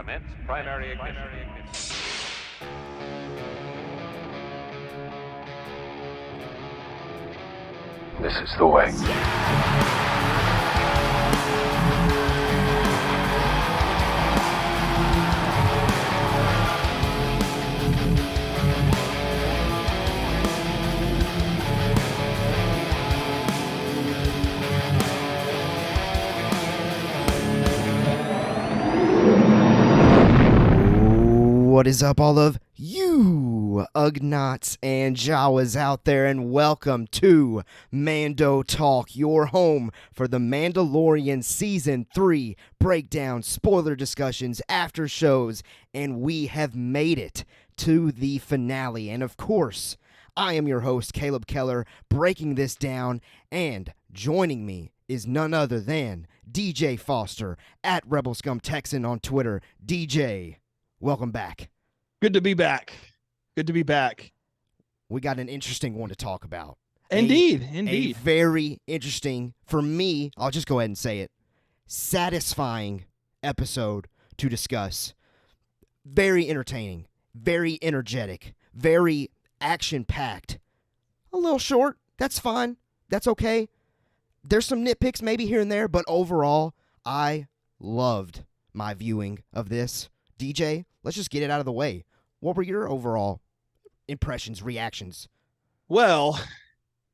Commence primary ignition. This is the way. What is up, all of you Ugnaughts and Jawas out there, and welcome to Mando Talk, your home for the Mandalorian Season 3 breakdown, spoiler discussions, after shows, and we have made it to the finale. And of course, I am your host, Caleb Keller, breaking this down, and joining me is none other than DJ Foster at Rebel Scum Texan on Twitter. DJ, welcome back. Good to be back. Good to be back. We got an interesting one to talk about. Indeed. A very interesting, for me, I'll just go ahead and say it, satisfying episode to discuss. Very entertaining, very energetic, very action-packed. A little short, that's fine. That's okay. There's some nitpicks maybe here and there, but overall, I loved my viewing of this. DJ, let's just get it out of the way. What were your overall impressions, reactions? Well,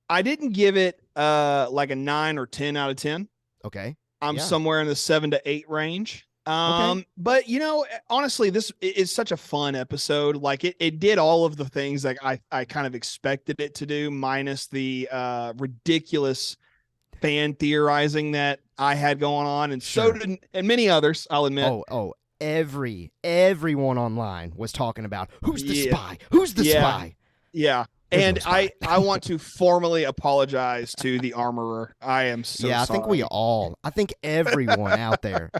I didn't give it like a 9 or 10 out of 10. Okay. I'm Yeah. somewhere in the 7 to 8 range. Okay. But you know, honestly, this is such a fun episode. Like it did all of the things like I kind of expected it to do, minus the ridiculous fan theorizing that I had going on, and Sure. so did and many others, I'll admit. Everyone online was talking about who's the Yeah. spy? Who's the spy? Yeah. There's And no spy. I want to formally apologize to the armorer. I am so sorry. I think everyone out there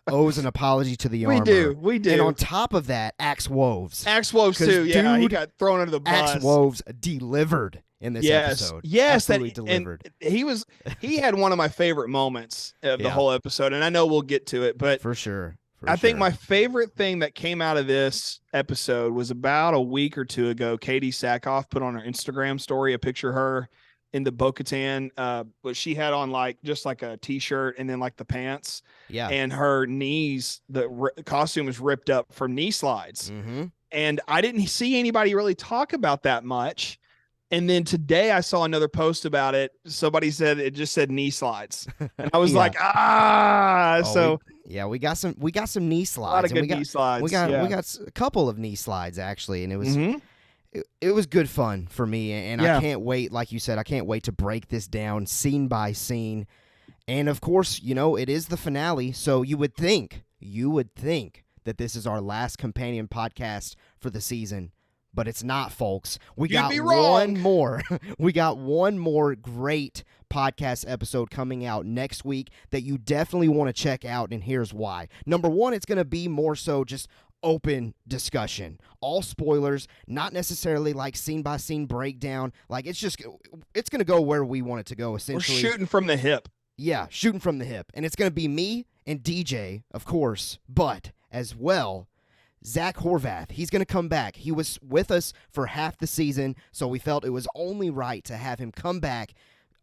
owes an apology to the armor. We do. And on top of that, Axe Woves. Axe Woves 'Cause, too. Yeah, he dude, got thrown under the bus. Axe Woves delivered in this episode. Yes, Absolutely delivered. And he had one of my favorite moments of the Yeah. whole episode, and I know we'll get to it, but For sure. I think my favorite thing that came out of this episode was about a week or two ago. Katie Sackhoff put on her Instagram story a picture of her in the Bogotain, but she had on just like a t-shirt and then like the pants, and her knees, the costume was ripped up from knee slides. Mm-hmm. And I didn't see anybody really talk about that much. And then today I saw another post about it. Somebody said it just said knee slides. And I was like, we got some knee slides. a lot of good knee slides. We got a couple of knee slides actually, and it was it was good fun for me, and I can't wait, like you said, I can't wait to break this down scene by scene. And of course, you know, it is the finale, so you would think that this is our last companion podcast for the season. But it's not, folks. We got one more. We got one more great podcast episode coming out next week that you definitely want to check out, and here's why. Number one, it's going to be more so just open discussion. All spoilers, not necessarily like scene-by-scene breakdown. Like, it's going to go where we want it to go, essentially. We're shooting from the hip. Yeah, shooting from the hip. And it's going to be me and DJ, of course, but as well, Zach Horvath. He's going to come back. He was with us for half the season, so we felt it was only right to have him come back.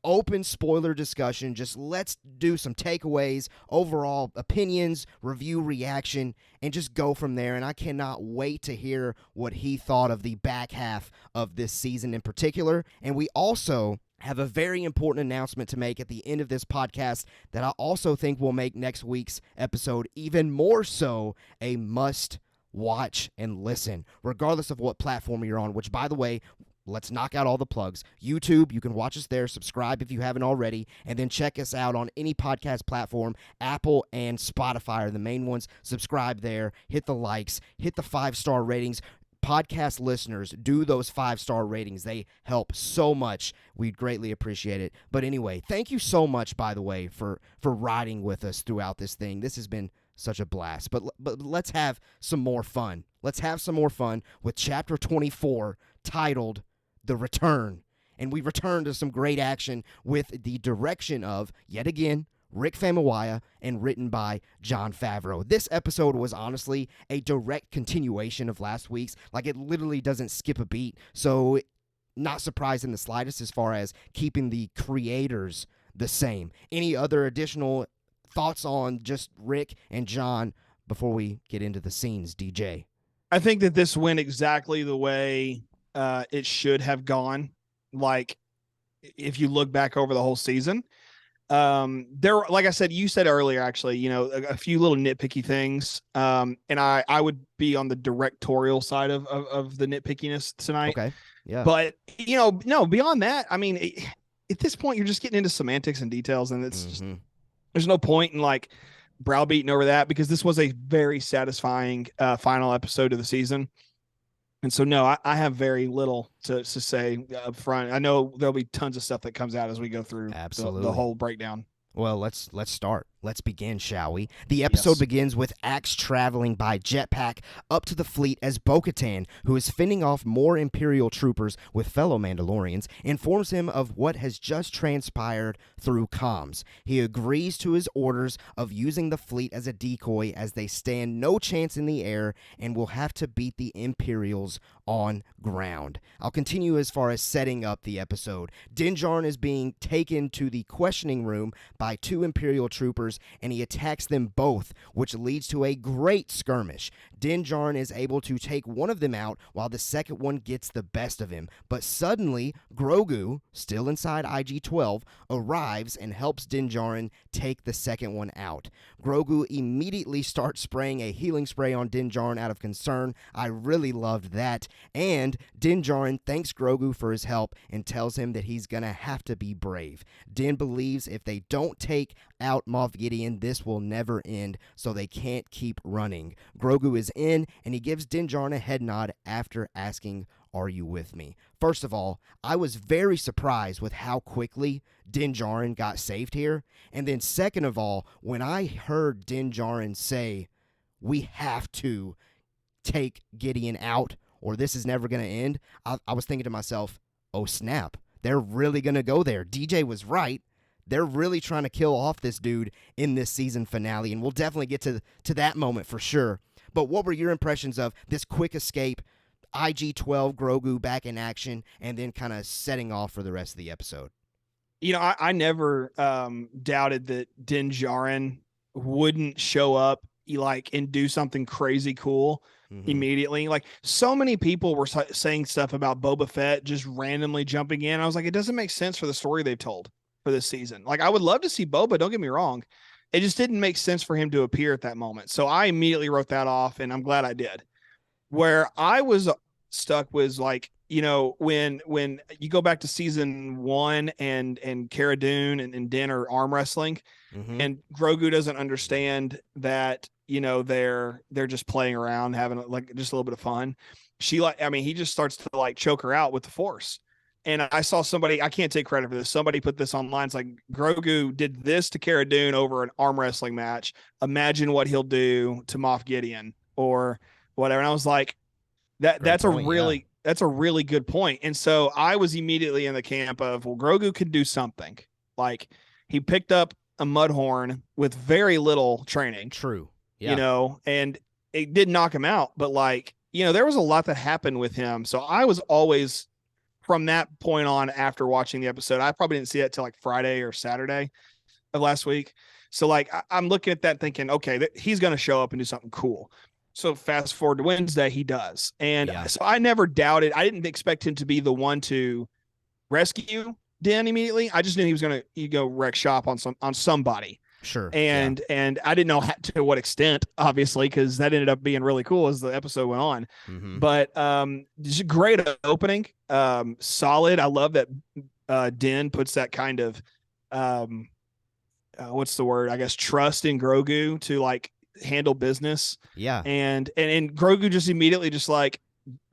Open spoiler discussion. Just let's do some takeaways, overall opinions, review, reaction, and just go from there. And I cannot wait to hear what he thought of the back half of this season in particular. And we also have a very important announcement to make at the end of this podcast that I also think will make next week's episode even more so a must watch and listen, regardless of what platform you're on, which, by the way, let's knock out all the plugs. YouTube, you can watch us there. Subscribe if you haven't already, and then check us out on any podcast platform. Apple and Spotify are the main ones. Subscribe there. Hit the likes. Hit the 5-star ratings. Podcast listeners, do those 5-star ratings. They help so much. We'd greatly appreciate it. But anyway, thank you so much, by the way, for riding with us throughout this thing. This has been such a blast. But let's have some more fun. Let's have some more fun with Chapter 24, titled The Return. And we return to some great action with the direction of, yet again, Rick Famuyiwa, and written by Jon Favreau. This episode was honestly a direct continuation of last week's. Like, it literally doesn't skip a beat, so not surprised in the slightest as far as keeping the creators the same. Any other additional thoughts on just Rick and John before we get into the scenes, DJ? I think that this went exactly the way it should have gone. Like, if you look back over the whole season, there, like I said, you said earlier, actually, you know, a few little nitpicky things. And I would be on the directorial side of the nitpickiness tonight. Okay. Yeah. But, you know, no, beyond that, I mean, at this point, you're just getting into semantics and details, and it's just, there's no point in like browbeating over that, because this was a very satisfying final episode of the season. And so, no, I have very little to say up front. I know there'll be tons of stuff that comes out as we go through the whole breakdown. Well, let's start. Let's begin, shall we? The episode begins with Axe traveling by jetpack up to the fleet as Bogotain, who is fending off more Imperial troopers with fellow Mandalorians, informs him of what has just transpired through comms. He agrees to his orders of using the fleet as a decoy, as they stand no chance in the air and will have to beat the Imperials on ground. I'll continue as far as setting up the episode. Din Djarin is being taken to the questioning room by two Imperial troopers, and he attacks them both, which leads to a great skirmish. Din Djarin is able to take one of them out while the second one gets the best of him. But suddenly, Grogu, still inside IG-12, arrives and helps Din Djarin take the second one out. Grogu immediately starts spraying a healing spray on Din Djarin out of concern. I really loved that. And Din Djarin thanks Grogu for his help and tells him that he's gonna have to be brave. Din believes if they don't take out Moff Gideon, this will never end, so they can't keep running. Grogu is in, and he gives Din Djarin a head nod after asking, "Are you with me?" First of all, I was very surprised with how quickly Din Djarin got saved here. And then second of all, when I heard Din Djarin say, "We have to take Gideon out, or this is never going to end," I was thinking to myself, oh snap, they're really going to go there. DJ was right. They're really trying to kill off this dude in this season finale, and we'll definitely get to that moment for sure. But what were your impressions of this quick escape, IG-12 Grogu back in action, and then kind of setting off for the rest of the episode? You know, I never doubted that Din Djarin wouldn't show up like and do something crazy cool immediately. Like, so many people were saying stuff about Boba Fett just randomly jumping in. I was like, it doesn't make sense for the story they've told for this season. Like, I would love to see Boba, don't get me wrong. It just didn't make sense for him to appear at that moment. So I immediately wrote that off, and I'm glad I did. Where I was stuck was like, you know, when you go back to season 1 and Cara Dune and Din are arm wrestling, and Grogu doesn't understand that, you know, they're just playing around, having like just a little bit of fun. He just starts to like choke her out with the Force. And I saw somebody, I can't take credit for this, somebody put this online. It's like, Grogu did this to Cara Dune over an arm wrestling match. Imagine what he'll do to Moff Gideon or whatever. And I was like, that's a really good point. And so I was immediately in the camp of, well, Grogu could do something. Like, he picked up a mudhorn with very little training. True. Yeah. You know, and it did knock him out, but like, you know, there was a lot that happened with him. So I was always, from that point on, after watching the episode, I probably didn't see it till like Friday or Saturday of last week. So like, I'm looking at that thinking, okay, he's going to show up and do something cool. So fast forward to Wednesday, he does. And so I never doubted, I didn't expect him to be the one to rescue Din immediately. I just knew he was going to go wreck shop on somebody. Sure. And I didn't know to what extent, obviously, because that ended up being really cool as the episode went on. But just a great opening. Solid. I love that Din puts that kind of what's the word? I guess trust in Grogu to like handle business. Yeah. And Grogu just immediately just like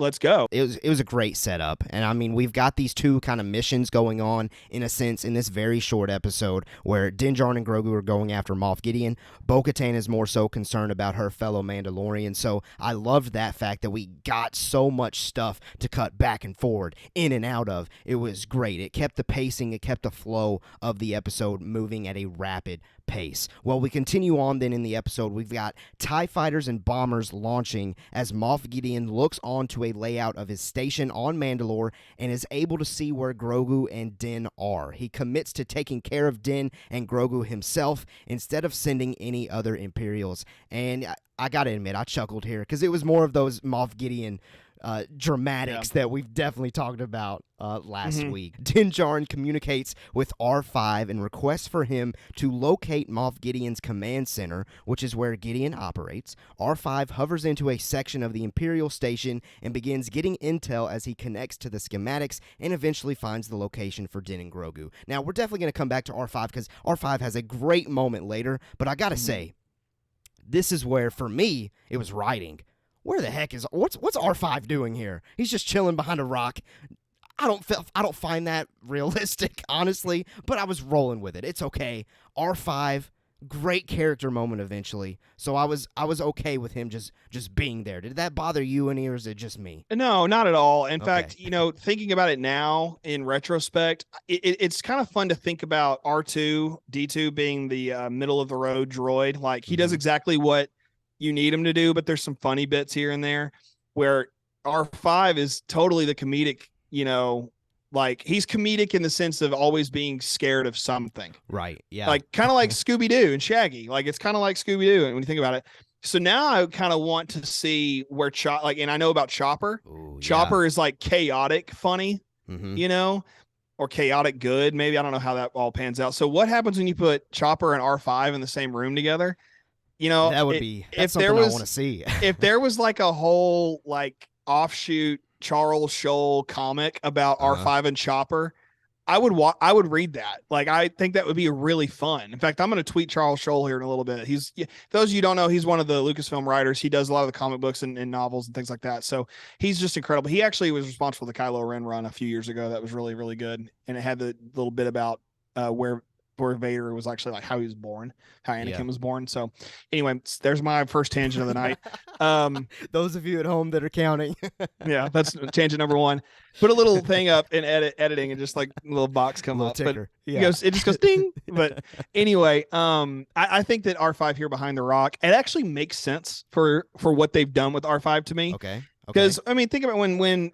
let's go. It was a great setup. And I mean, we've got these two kind of missions going on, in a sense, in this very short episode where Din Djarin and Grogu are going after Moff Gideon. Bo-Katan is more so concerned about her fellow Mandalorian. So I loved that fact that we got so much stuff to cut back and forward, in and out of. It was great. It kept the pacing, it kept the flow of the episode moving at a rapid pace. Well, we continue on then in the episode. We've got TIE fighters and bombers launching as Moff Gideon looks onto a layout of his station on Mandalore and is able to see where Grogu and Din are. He commits to taking care of Din and Grogu himself instead of sending any other Imperials. And I gotta admit, I chuckled here because it was more of those Moff Gideon dramatics that we've definitely talked about last week. Din Djarin communicates with R5 and requests for him to locate Moff Gideon's command center, which is where Gideon operates. R5 hovers into a section of the Imperial station and begins getting intel as he connects to the schematics and eventually finds the location for Din and Grogu. Now, we're definitely going to come back to R5 because R5 has a great moment later, but I gotta say, this is where, for me, it was writing. Where the heck is what's R5 doing here? He's just chilling behind a rock. I don't find that realistic, honestly, but I was rolling with it. It's okay. R5, great character moment eventually. So I was okay with him just being there. Did that bother you any, or is it just me? No, not at all. In fact, thinking about it now in retrospect, it's kind of fun to think about R2, D2 being the middle of the road droid. Like, he does exactly what you need him to do, but there's some funny bits here and there where R5 is totally the comedic, like, he's comedic in the sense of always being scared of something. Right. Yeah. Like, kind of like Scooby-Doo and Shaggy. Like, it's kind of like Scooby-Doo when you think about it. So now I kind of want to see where and I know about Chopper. Ooh, Chopper is like chaotic funny, or chaotic good. Maybe, I don't know how that all pans out. So what happens when you put Chopper and R5 in the same room together? That would be, that's something I want to see. If there was like a whole like offshoot Charles Scholl comic about R5 and Chopper, I would read that. Like, I think that would be really fun. In fact, I'm going to tweet Charles Scholl here in a little bit. Those of you who don't know, he's one of the Lucasfilm writers. He does a lot of the comic books and novels and things like that. So he's just incredible. He actually was responsible for the Kylo Ren run a few years ago. That was really, really good. And it had the little bit about where Vader was actually, like, how he was born, how Anakin was born. So anyway, there's my first tangent of the night. Those of you at home that are counting. Yeah, that's tangent number one. Put a little thing up in editing and just like a little box come up. Ticker. But it just goes ding. But anyway, I think that R5 here behind the rock, it actually makes sense for what they've done with R5 to me. Okay. Because, I mean, think about when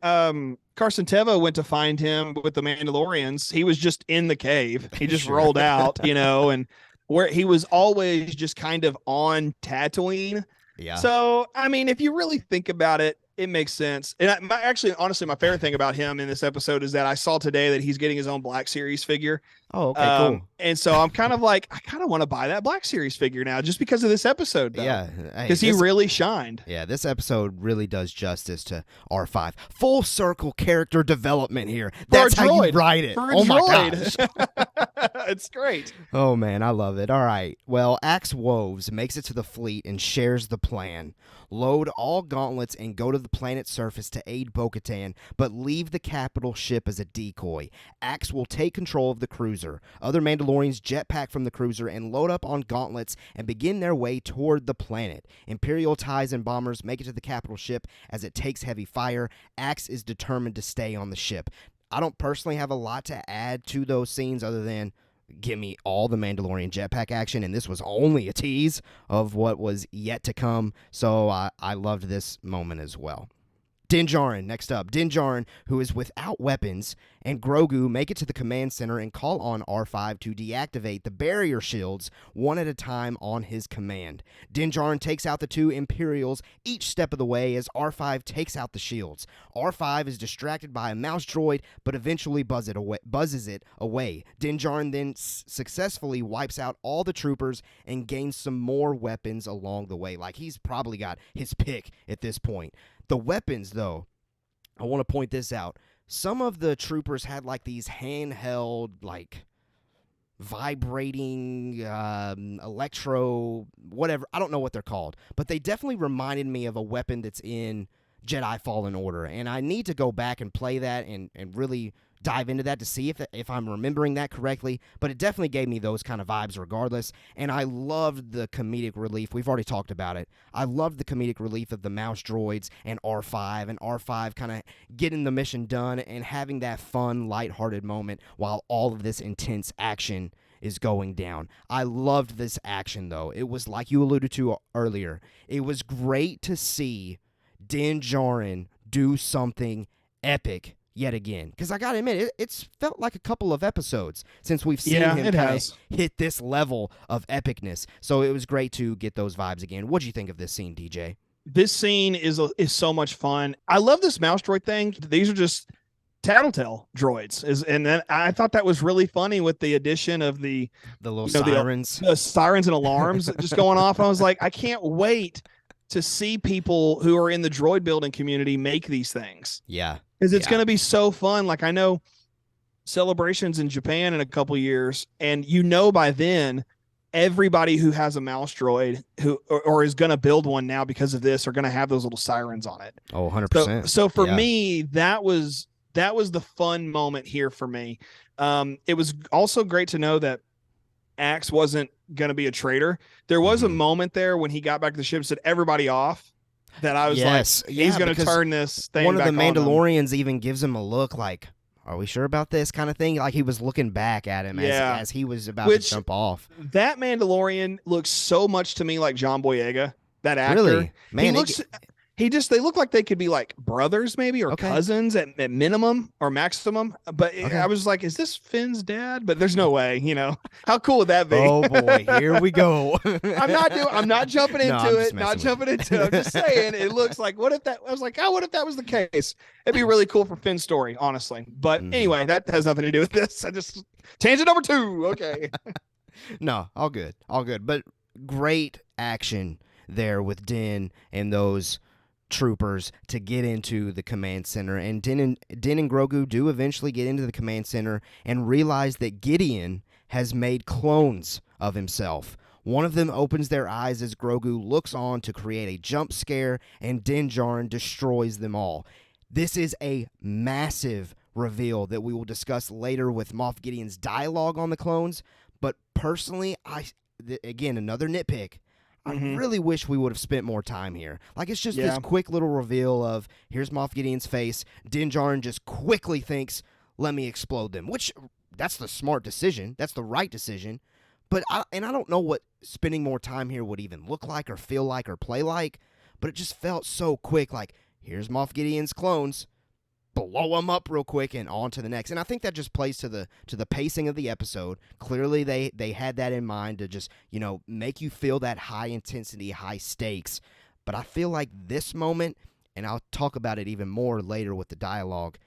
Carson Teva went to find him with the Mandalorians, he was just in the cave. He just rolled out, and where he was always just kind of on Tatooine. Yeah. So, I mean, if you really think about it, it makes sense. And honestly, my favorite thing about him in this episode is that I saw today that he's getting his own Black Series figure. Oh, okay, cool. And so I'm kind of like, I kind of want to buy that Black Series figure now just because of this episode, though. Yeah. Because he really shined. Yeah, this episode really does justice to R5. Full circle character development here. That's how you write it. For a droid. My gosh. It's great. Oh, man, I love it. All right. Well, Axe Woves makes it to the fleet and shares the plan. Load all gauntlets and go to the planet's surface to aid Bo-Katan, but leave the capital ship as a decoy. Axe will take control of the cruiser. Other Mandalorians jetpack from the cruiser and load up on gauntlets and begin their way toward the planet. Imperial TIEs and bombers make it to the capital ship as it takes heavy fire. Axe is determined to stay on the ship. I don't personally have a lot to add to those scenes other than give me all the Mandalorian jetpack action, and this was only a tease of what was yet to come, so I loved this moment as well. Din Djarin, next up. Din Djarin, who is without weapons, and Grogu make it to the command center and call on R5 to deactivate the barrier shields one at a time on his command. Din Djarin takes out the two Imperials each step of the way as R5 takes out the shields. R5 is distracted by a mouse droid, but eventually buzzes it away. Din Djarin then successfully wipes out all the troopers and gains some more weapons along the way. Like, he's probably got his pick at this point. The weapons, though, I want to point this out. Some of the troopers had, like, these handheld, like, vibrating, electro, whatever. I don't know what they're called. But they definitely reminded me of a weapon that's in Jedi Fallen Order, and I need to go back and play that and really dive into that to see if I'm remembering that correctly, but it definitely gave me those kind of vibes regardless, and I loved the comedic relief. We've already talked about it. I loved the comedic relief of the mouse droids and R5 kind of getting the mission done and having that fun, lighthearted moment while all of this intense action is going down. I loved this action, though. It was, like you alluded to earlier, it was great to see Din Djarin do something epic yet again, because I gotta admit, it's felt like a couple of episodes since we've seen him kind of hit this level of epicness. So it was great to get those vibes again. What'd you think of this scene, DJ? This scene is so much fun. I love this mouse droid thing. These are just tattletale droids, and then I thought that was really funny with the addition of the little sirens, the sirens and alarms just going off. I was like, I can't wait to see people who are in the droid building community make these things. Yeah. Because it's going to be so fun. Like, I know Celebrations in Japan in a couple years, and by then, everybody who has a mouse droid or is going to build one now because of this are going to have those little sirens on it. Oh, 100%. So for me, that was the fun moment here for me. It was also great to know that Axe wasn't going to be a traitor. There was a moment there when he got back to the ship and said, everybody off, that I was like, he's going to turn this thing one of back the Mandalorians even gives him a look like, are we sure about this kind of thing? Like he was looking back at him as he was about to jump off. That Mandalorian looks so much to me like John Boyega, that actor. Really? Man, they look like they could be like brothers maybe, or cousins at minimum or maximum. But I was like, is this Finn's dad? But there's no way, how cool would that be? Oh boy, here we go. I'm not jumping into it. I'm just saying it looks like, what if that was the case? It'd be really cool for Finn's story, honestly. But anyway, that has nothing to do with this. I just tangent number 2. Okay. No, all good. But great action there with Din and those troopers to get into the command center, and Din and Grogu do eventually get into the command center and realize that Gideon has made clones of himself. One of them opens their eyes as Grogu looks on to create a jump scare, and Din Djarin destroys them all. This is a massive reveal that we will discuss later with Moff Gideon's dialogue on the clones, but personally, again, another nitpick, I really wish we would have spent more time here. Like, it's just this quick little reveal of, here's Moff Gideon's face. Din Djarin just quickly thinks, let me explode them, which, that's the smart decision. That's the right decision. But I don't know what spending more time here would even look like or feel like or play like, but it just felt so quick, like, here's Moff Gideon's clones. Blow them up real quick and on to the next. And I think that just plays to the pacing of the episode. Clearly they had that in mind to just, make you feel that high intensity, high stakes. But I feel like this moment, and I'll talk about it even more later with the dialogue,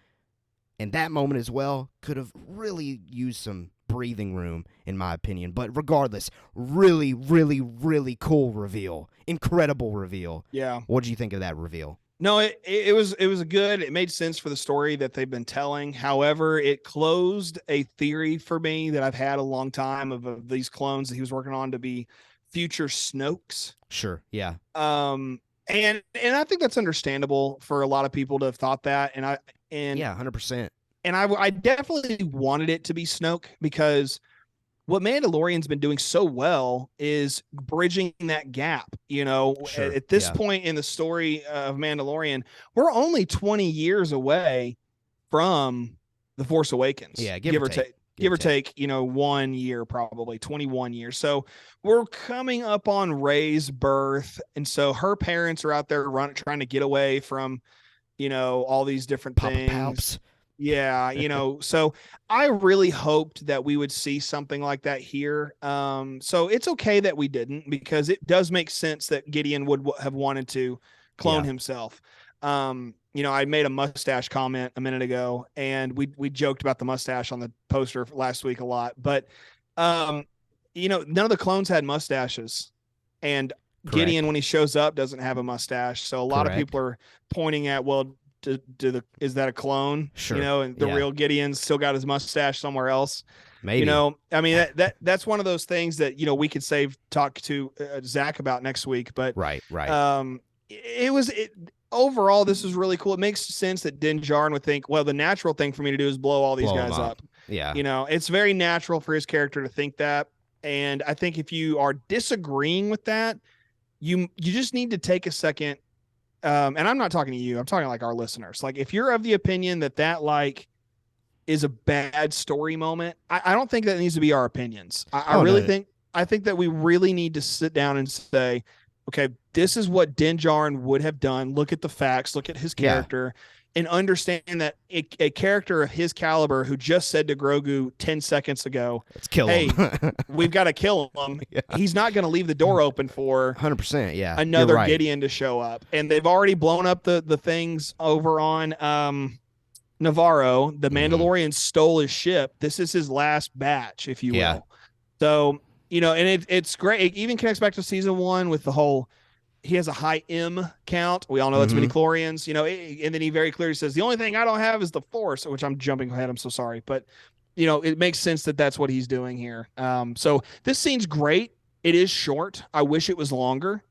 and that moment as well could have really used some breathing room, in my opinion. But regardless, really, really, really cool reveal. Incredible reveal. Yeah. What did you think of that reveal? No, it was good. It made sense for the story that they've been telling. However, it closed a theory for me that I've had a long time of these clones that he was working on to be future Snokes. Sure. Yeah. And I think that's understandable for a lot of people to have thought that. And yeah, 100%. And I definitely wanted it to be Snoke, because what Mandalorian's been doing so well is bridging that gap. Sure. At this point in the story of Mandalorian, we're only 20 years away from The Force Awakens. Yeah, give or take. Give or take, 1 year, probably 21 years. So we're coming up on Rey's birth. And so her parents are out there trying to get away from, all these different things. Palps. Yeah, so I really hoped that we would see something like that here. So it's okay that we didn't, because it does make sense that Gideon would have wanted to clone himself. I made a mustache comment a minute ago, and we joked about the mustache on the poster last week a lot, but none of the clones had mustaches, and Correct. Gideon, when he shows up, doesn't have a mustache. So a lot of people are pointing at, well, is that a clone? Sure. And the real Gideon's still got his mustache somewhere else. Maybe. That's one of those things that we could talk to Zach about next week. But right. overall, this is really cool. It makes sense that Din Djarin would think, well, the natural thing for me to do is blow all these Blow guys 'em up. Yeah. You know, it's very natural for his character to think that. And I think if you are disagreeing with that, you just need to take a second. And I'm not talking to you. I'm talking like our listeners. Like, if you're of the opinion that like is a bad story moment, I don't think that needs to be our opinions. I think that we really need to sit down and say, okay, this is what Din Djarin would have done. Look at the facts, look at his character, and understand that a character of his caliber who just said to Grogu 10 seconds ago, let's kill him. We've got to kill him. Yeah. He's not going to leave the door open for 100%. Yeah. Another Gideon to show up. And they've already blown up the things over on Navarro. The Mandalorians stole his ship. This is his last batch, if you will. So, you know, and it's great. It even connects back to season 1 with the whole, he has a high M count. We all know that's midichlorians, you know, and then he very clearly says, the only thing I don't have is the Force, which I'm jumping ahead. I'm so sorry. But, you know, it makes sense that that's what he's doing here. So this scene's great. It is short. I wish it was longer.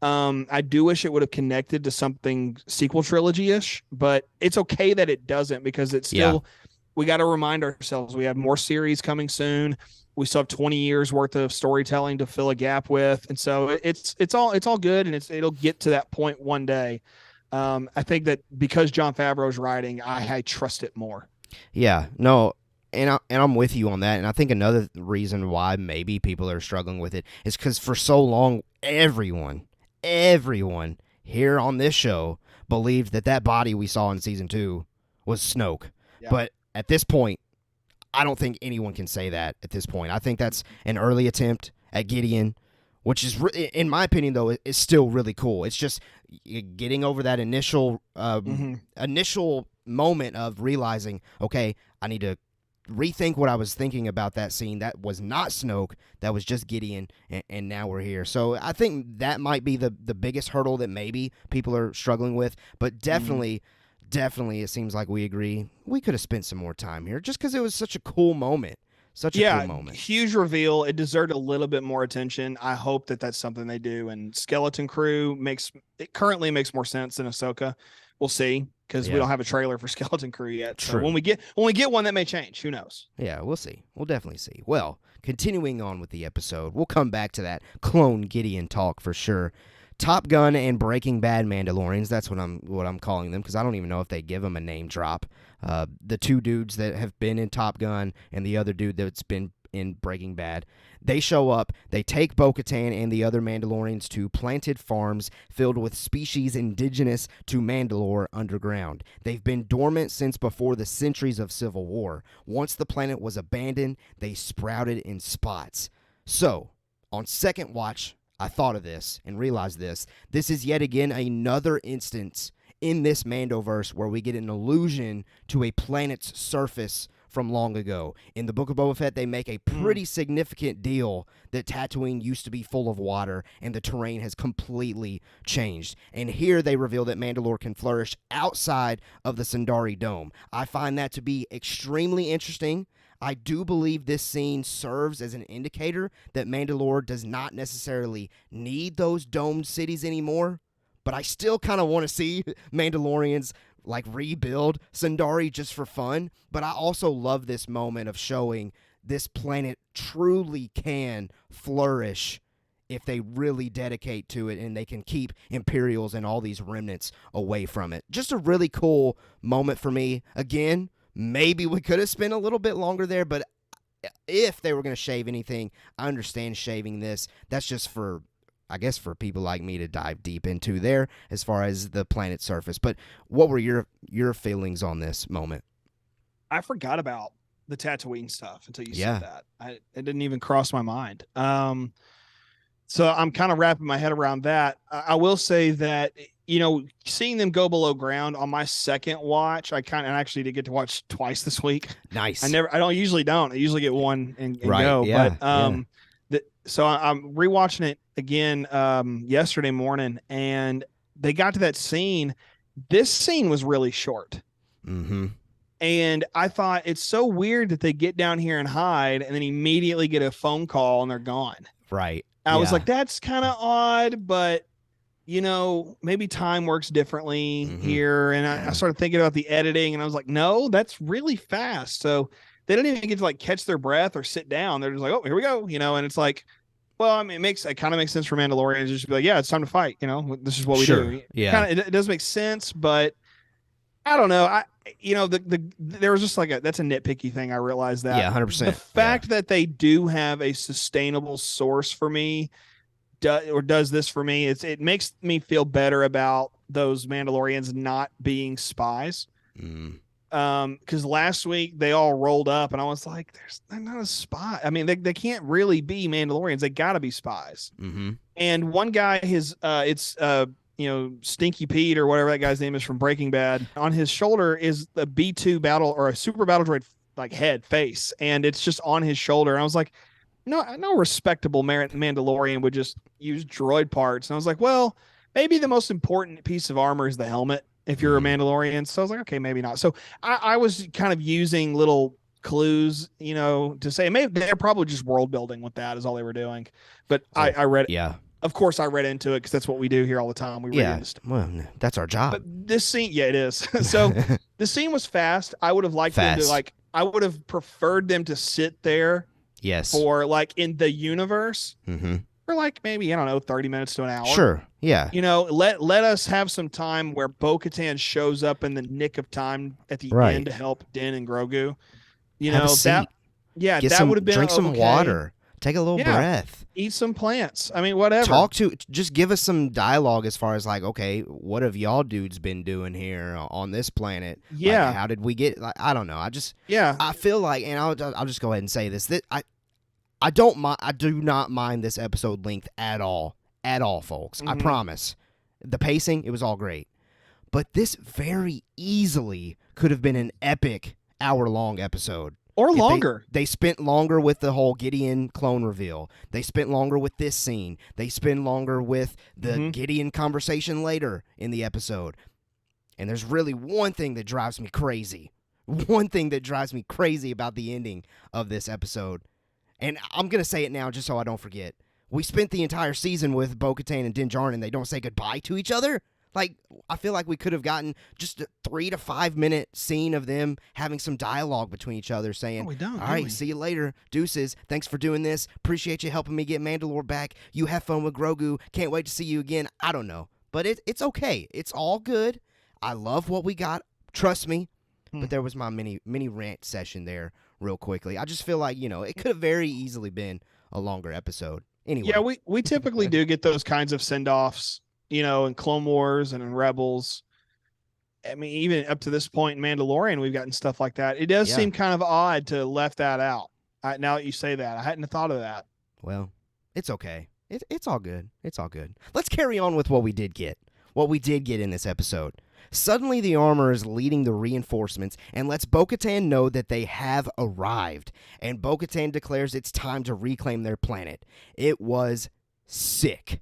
I do wish it would have connected to something sequel trilogy-ish, but it's okay that it doesn't, because it's still, we got to remind ourselves we have more series coming soon. We still have 20 years worth of storytelling to fill a gap with. And so it's all good. And it'll get to that point one day. I think that because Jon Favreau's writing, I trust it more. Yeah, no. And I'm with you on that. And I think another reason why maybe people are struggling with it is because for so long, everyone here on this show believed that body we saw in season 2 was Snoke. Yeah. But at this point, I don't think anyone can say that at this point. I think that's an early attempt at Gideon, which is, in my opinion, though, is still really cool. It's just getting over that initial moment of realizing, okay, I need to rethink what I was thinking about that scene. That was not Snoke. That was just Gideon, and now we're here. So I think that might be the biggest hurdle that maybe people are struggling with, but definitely it seems like we agree we could have spent some more time here just because it was such a cool moment. Cool moment. Huge reveal. It deserved a little bit more attention. I hope that that's something they do. And Skeleton Crew currently makes more sense than Ahsoka. We'll see, because we don't have a trailer for Skeleton Crew yet. True. So when we get one, that may change. Who knows? Yeah, we'll see. We'll definitely see. Well, continuing on with the episode, we'll come back to that clone Gideon talk for sure. Top Gun and Breaking Bad Mandalorians, that's what I'm calling them, because I don't even know if they give them a name drop. The two dudes that have been in Top Gun and the other dude that's been in Breaking Bad, they show up, they take Bogotain and the other Mandalorians to planted farms filled with species indigenous to Mandalore underground. They've been dormant since before the centuries of civil war. Once the planet was abandoned, they sprouted in spots. So, on second watch, I thought of this and realized this. This is yet again another instance in this Mandoverse where we get an allusion to a planet's surface from long ago. In the Book of Boba Fett, they make a pretty significant deal that Tatooine used to be full of water and the terrain has completely changed. And here they reveal that Mandalore can flourish outside of the Sundari Dome. I find that to be extremely interesting. I do believe this scene serves as an indicator that Mandalore does not necessarily need those domed cities anymore, but I still kind of want to see Mandalorians like rebuild Sundari just for fun. But I also love this moment of showing this planet truly can flourish if they really dedicate to it and they can keep Imperials and all these remnants away from it. Just a really cool moment for me. Again, maybe we could have spent a little bit longer there, but if they were going to shave anything, I understand shaving this. That's just for, I guess, for people like me to dive deep into there as far as the planet's surface. But what were your feelings on this moment? I forgot about the Tatooine stuff until you said that. It didn't even cross my mind. So I'm kind of wrapping my head around that. I will say that, you know, seeing them go below ground on my second watch, I actually did get to watch twice this week. Nice. I usually don't. I usually get one and go. Yeah, but so I'm rewatching it again yesterday morning, and they got to that scene. This scene was really short. Mm-hmm. And I thought it's so weird that they get down here and hide and then immediately get a phone call and they're gone. Right. I was like, that's kind of odd, but maybe time works differently Mhm. here. And I started thinking about the editing, and I was like, no, that's really fast. So they don't even get to like catch their breath or sit down. They're just like, oh, here we go, and it's like, well, I mean, it kind of makes sense for Mandalorians to just be like, yeah, it's time to fight. This is what we Sure. do. Yeah. It does make sense, but I don't know. There was just like that's a nitpicky thing. I realized that. Yeah, 100%. The fact that they do have a sustainable source for me does this for me. It makes me feel better about those Mandalorians not being spies. Because last week they all rolled up and I was like, they're not a spy. I mean, they can't really be Mandalorians. They gotta be spies. Mm-hmm. And one guy, Stinky Pete or whatever that guy's name is from Breaking Bad, on his shoulder is a B2 battle or a super battle droid like face, and it's just on his shoulder. And I was like, no respectable Mandalorian would just use droid parts. And I was like, well, maybe the most important piece of armor is the helmet if you're a Mandalorian. So I was like, okay, maybe not. So I was kind of using little clues, to say maybe they're probably just world building with that is all they were doing. But I read, of course I read into it because that's what we do here all the time. We read into stuff. Well, that's our job. But this scene, it is. So the scene was fast. I would have liked them to I would have preferred them to sit there. Yes. For like in the universe, for like maybe 30 minutes to an hour. Sure. Yeah. Let us have some time where Bo-Katan shows up in the nick of time at the end to help Din and Grogu. That would have been drink some water, take a little breath, eat some plants. I mean, whatever. Just give us some dialogue as far as like, okay, what have y'all dudes been doing here on this planet? Yeah. Like, how did we get? Like, I don't know. I feel like, and I'll just go ahead and say this. That I don't mind. I do not mind this episode length at all, folks. I promise. The pacing, it was all great, but this very easily could have been an epic hour-long episode. Or longer. They spent longer with the whole Gideon clone reveal. They spent longer with this scene. They spend longer with the Gideon conversation later in the episode. And there's really one thing that drives me crazy. One thing that drives me crazy about the ending of this episode. And I'm going to say it now just so I don't forget. We spent the entire season with Bo-Katan and Din Djarin, and they don't say goodbye to each other? Like, I feel like we could have gotten just a 3 to 5 minute scene of them having some dialogue between each other saying, we don't, all right, see you later. Deuces. Thanks for doing this. Appreciate you helping me get Mandalore back. You have fun with Grogu. Can't wait to see you again. I don't know. But it's okay. It's all good. I love what we got. Trust me. But there was my mini rant session there real quickly. I just feel like, it could have very easily been a longer episode. Anyway. Yeah, we typically do get those kinds of send-offs, in Clone Wars and in Rebels. I mean, even up to this point in Mandalorian, we've gotten stuff like that. It does seem kind of odd to have left that out. Now that you say that, I hadn't thought of that. Well, it's okay. It's all good. It's all good. Let's carry on with what we did get. What we did get in this episode. Suddenly, the armor is leading the reinforcements and lets Bo-Katan know that they have arrived. And Bo-Katan declares it's time to reclaim their planet. It was sick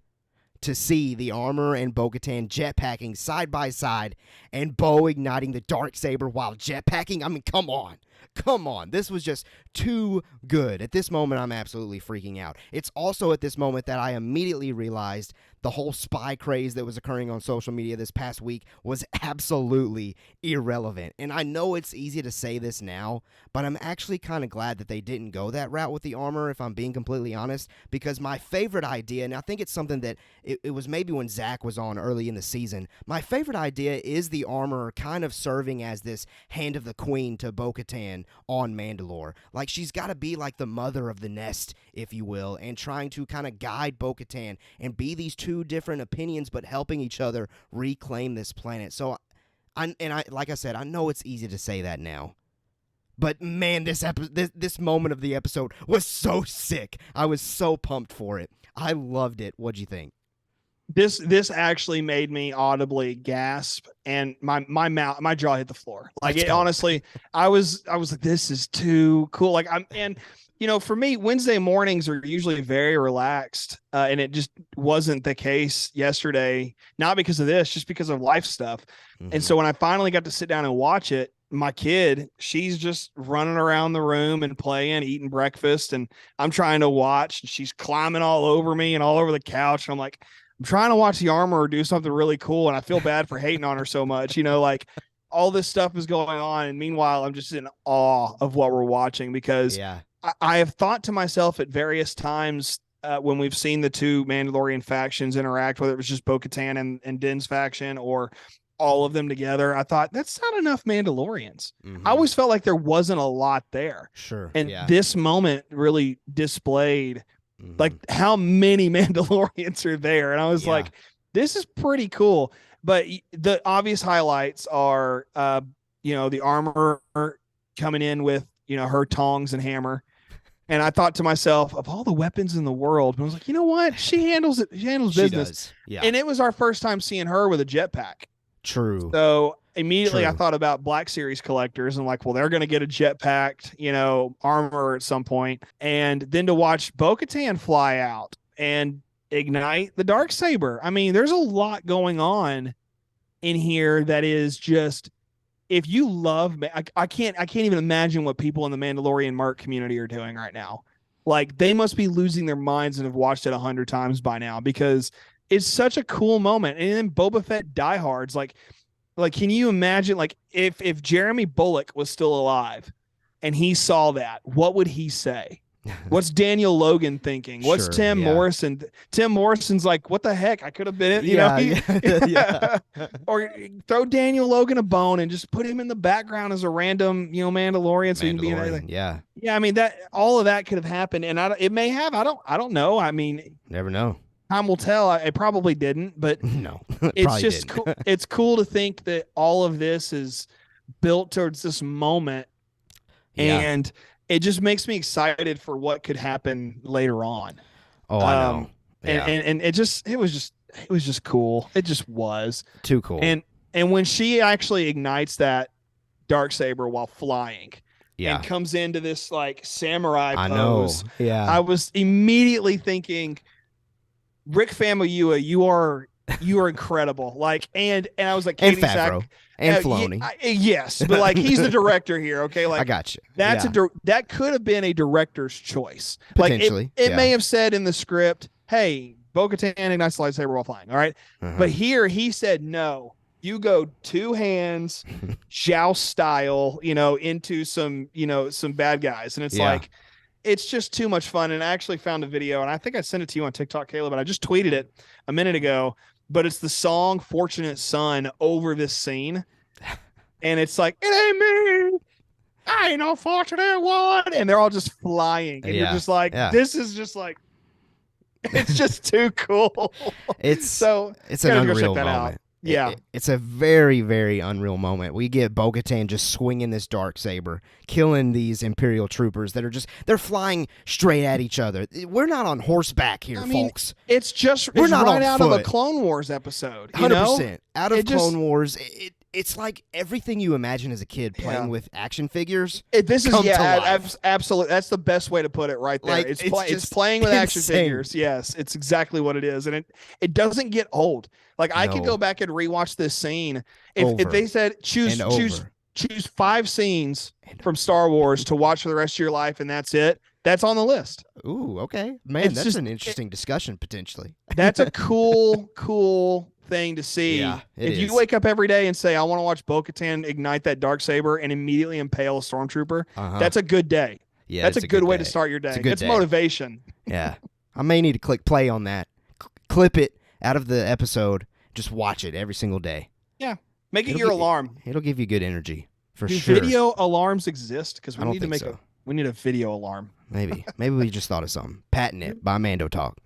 to see the armor and Bo-Katan jetpacking side by side and Bo igniting the Darksaber while jetpacking. I mean, come on. Come on. This was just too good. At this moment, I'm absolutely freaking out. It's also at this moment that I immediately realized the whole spy craze that was occurring on social media this past week was absolutely irrelevant. And I know it's easy to say this now, but I'm actually kind of glad that they didn't go that route with the armor, if I'm being completely honest, because my favorite idea, and I think it's something that it was maybe when Zach was on early in the season, my favorite idea is the armor kind of serving as this hand of the queen to Bo-Katan on Mandalore. Like, she's got to be like the mother of the nest, if you will, and trying to kind of guide Bo-Katan and be these two different opinions, but helping each other reclaim this planet. So, like I said, I know it's easy to say that now, but man, this moment of the episode was so sick. I was so pumped for it. I loved it. What'd you think? This actually made me audibly gasp, and my jaw hit the floor. Like, honestly, I was like, this is too cool. Like, for me, Wednesday mornings are usually very relaxed, and it just wasn't the case yesterday. Not because of this, just because of life stuff. And so when I finally got to sit down and watch it, my kid, she's just running around the room and playing, eating breakfast, and I'm trying to watch, and she's climbing all over me and all over the couch. And I'm like, I'm trying to watch the armor do something really cool, and I feel bad for hating on her so much. Like all this stuff is going on, and meanwhile, I'm just in awe of what we're watching because Yeah. I have thought to myself at various times when we've seen the two Mandalorian factions interact, whether it was just Bo-Katan and Din's faction or all of them together, I thought that's not enough Mandalorians. I always felt like there wasn't a lot there. Sure. And yeah. this moment really displayed like how many Mandalorians are there. And I was like, this is pretty cool. But the obvious highlights are, the armor coming in with, her tongs and hammer. And I thought to myself, of all the weapons in the world, I was like, you know what? She handles it. She handles business. Does. Yeah. And it was our first time seeing her with a jetpack. True. So immediately True. I thought about Black Series collectors and like, well, they're going to get a jetpacked, armor at some point. And then to watch Bo-Katan fly out and ignite the Darksaber. I mean, there's a lot going on in here that is just, if you love, I can't even imagine what people in the Mandalorian Merc community are doing right now. Like they must be losing their minds and have watched it 100 times by now because it's such a cool moment. And then Boba Fett diehards, like, can you imagine, like, if Jeremy Bullock was still alive and he saw that, what would he say? What's Daniel Logan thinking? What's Sure, Tim Morrison? Tim Morrison's like, what the heck? I could have been it. Yeah. Or throw Daniel Logan a bone and just put him in the background as a random, Mandalorian. So he can be in anything. Yeah. Yeah. I mean, that all of that could have happened, and it may have. I don't know. I mean, never know. Time will tell. It probably didn't, but no, it's just cool. It's cool to think that all of this is built towards this moment, and it just makes me excited for what could happen later on. Oh, I know. Yeah. And it was just cool. It just was too cool. And when she actually ignites that Darksaber while flying, and comes into this like samurai pose, I was immediately thinking, Rick Famuyiwa, you are incredible. Like, and I was like, and Favreau. And Filoni. Yes, but like he's the director here, okay? Like I got you. That's that could have been a director's choice. Potentially. Like it may have said in the script, "Hey, Bo-Katan ignites the lightsaber while flying." All right, but here he said, "No, you go two hands, joust style, into some bad guys," and it's like, it's just too much fun. And I actually found a video, and I think I sent it to you on TikTok, Caleb, but I just tweeted it a minute ago. But it's the song "Fortunate Son" over this scene. And it's like, it ain't me. I ain't no fortunate one. And they're all just flying. And you're just like, this is just like, it's just too cool. It's an unreal moment. Out. Yeah. It's a very, very unreal moment. We get Bo-Katan just swinging this Darksaber, killing these Imperial troopers that are they're flying straight at each other. We're not on horseback here, folks. It's not right out of a Clone Wars episode. 100%. Out of Clone Wars. It's like everything you imagine as a kid playing with action figures. Absolutely. That's the best way to put it right there. Like, it's playing with action figures. Yes, it's exactly what it is. And it doesn't get old. Like I could go back and rewatch this scene. If they said choose 5 scenes from Star Wars to watch for the rest of your life and that's it, that's on the list. Ooh, okay. Man, that's an interesting discussion potentially. That's a cool thing to see. Yeah, if you wake up every day and say, I want to watch Bo-Katan ignite that Darksaber and immediately impale a stormtrooper, that's a good day. Yeah, that's a good way to start your day. It's motivation. Yeah. I may need to click play on that. Clip it out of the episode. Just watch it every single day. Yeah. Make it your alarm. It'll give you good energy for sure. Video alarms exist? Because we need to make we need a video alarm. Maybe we just thought of something. Patent it by Mando Talk.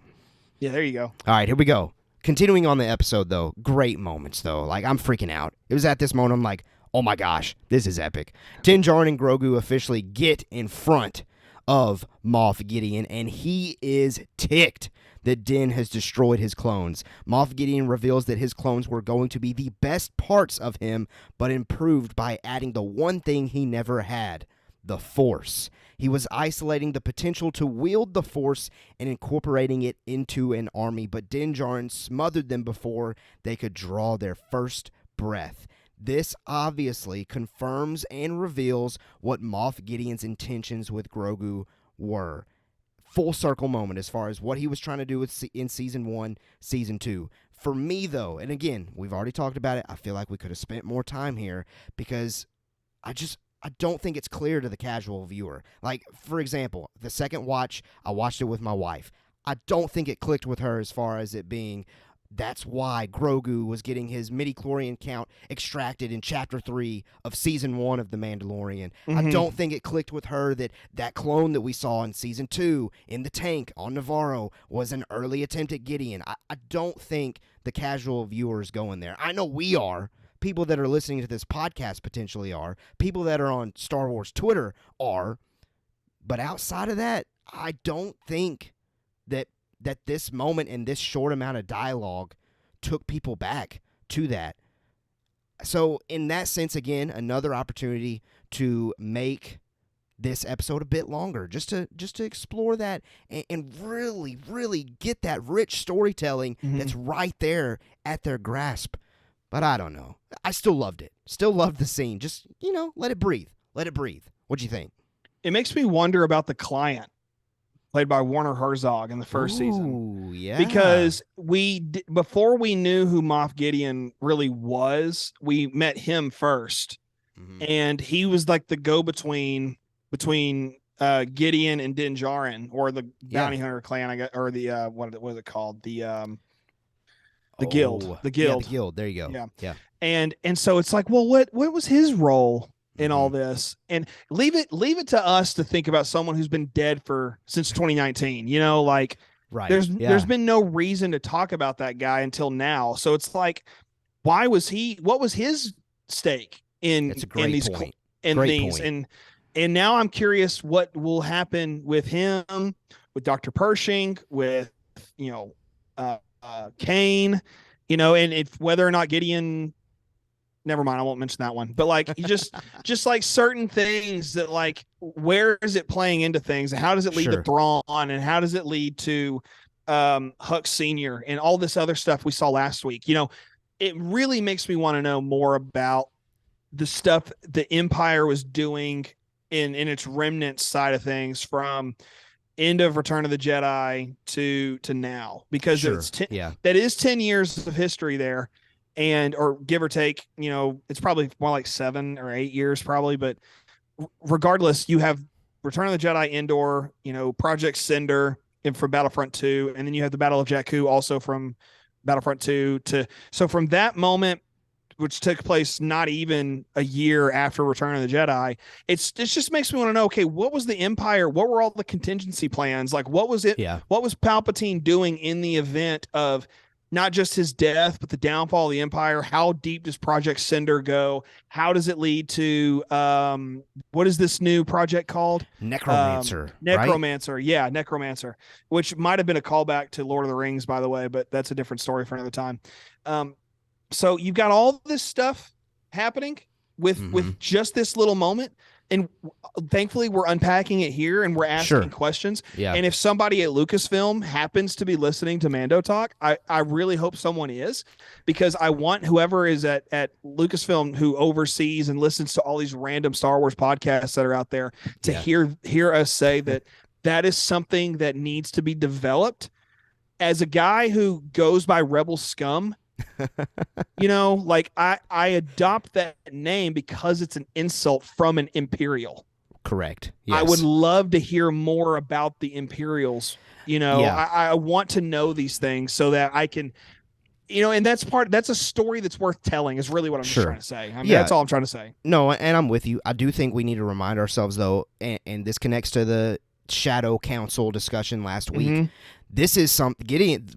Yeah, there you go. All right, here we go. Continuing on the episode, though, great moments, though. Like, I'm freaking out. It was at this moment I'm like, oh my gosh, this is epic. Din Djarin and Grogu officially get in front of Moff Gideon, and he is ticked that Din has destroyed his clones. Moff Gideon reveals that his clones were going to be the best parts of him, but improved by adding the one thing he never had, the Force. He was isolating the potential to wield the Force and incorporating it into an army, but Din Djarin smothered them before they could draw their first breath. This obviously confirms and reveals what Moff Gideon's intentions with Grogu were. full circle moment as far as what he was trying to do in season 1, season 2. For me, though, and again, we've already talked about it, I feel like we could have spent more time here because I don't think it's clear to the casual viewer. Like, for example, the second watch, I watched it with my wife. I don't think it clicked with her as far as it being, that's why Grogu was getting his midichlorian count extracted in Chapter 3 of Season 1 of The Mandalorian. I don't think it clicked with her that clone that we saw in Season 2 in the tank on Navarro was an early attempt at Gideon. I don't think the casual viewers going there. I know we are. People that are listening to this podcast potentially are. People that are on Star Wars Twitter are. But outside of that, I don't think that this moment and this short amount of dialogue took people back to that. So in that sense, again, another opportunity to make this episode a bit longer, just to explore that and really, really get that rich storytelling that's right there at their grasp. But I don't know. I still loved it. Still loved the scene. Just, let it breathe. Let it breathe. What'd you think? It makes me wonder about the client, played by Werner Herzog in the first season. Yeah. Because before we knew who Moff Gideon really was, we met him first. And he was like the go-between between Gideon and Din Djarin, or the bounty hunter clan, I guess, or the what was it called? The guild. The guild. Yeah, the guild. There you go. Yeah. And so it's like, well, what was his role in all this? And leave it to us to think about someone who's been dead since 2019. Right. There's been no reason to talk about that guy until now. So it's like, what was his stake in these point. things? And now I'm curious what will happen with him, with Dr. Pershing, with Kane, and if whether or not Gideon. Never mind, I won't mention that one. But like, just like certain things that, like, where is it playing into things, and how does it lead to Thrawn, and how does it lead to Hux Senior and all this other stuff we saw last week? It really makes me want to know more about the stuff the Empire was doing in its remnant side of things from end of Return of the Jedi to now, because that is 10 years of history there. Or give or take, it's probably more like 7 or 8 years probably. But regardless, you have Return of the Jedi Endor, Project Cinder from Battlefront 2, and then you have the Battle of Jakku also from Battlefront 2. So from that moment, which took place not even a year after Return of the Jedi, it just makes me want to know, okay, what was the Empire? What were all the contingency plans? Like, what was it? Yeah. What was Palpatine doing in the event of not just his death, but the downfall of the Empire? How deep does Project Cinder go? How does it lead to what is this new project called? Necromancer. Necromancer, right? Yeah, Necromancer, which might have been a callback to Lord of the Rings, by the way, but that's a different story for another time. So you've got all this stuff happening with just this little moment. And thankfully, we're unpacking it here and we're asking questions. Yeah. And if somebody at Lucasfilm happens to be listening to Mando Talk, I really hope someone is, because I want whoever is at Lucasfilm who oversees and listens to all these random Star Wars podcasts that are out there to hear us say that is something that needs to be developed. As a guy who goes by Rebel Scum, like I adopt that name because it's an insult from an Imperial. Correct. Yes. I would love to hear more about the Imperials. I want to know these things so that I can, and that's a story that's worth telling, is really what I'm just trying to say. That's all I'm trying to say. No, and I'm with you. I do think we need to remind ourselves, though, and this connects to the Shadow Council discussion last week. This is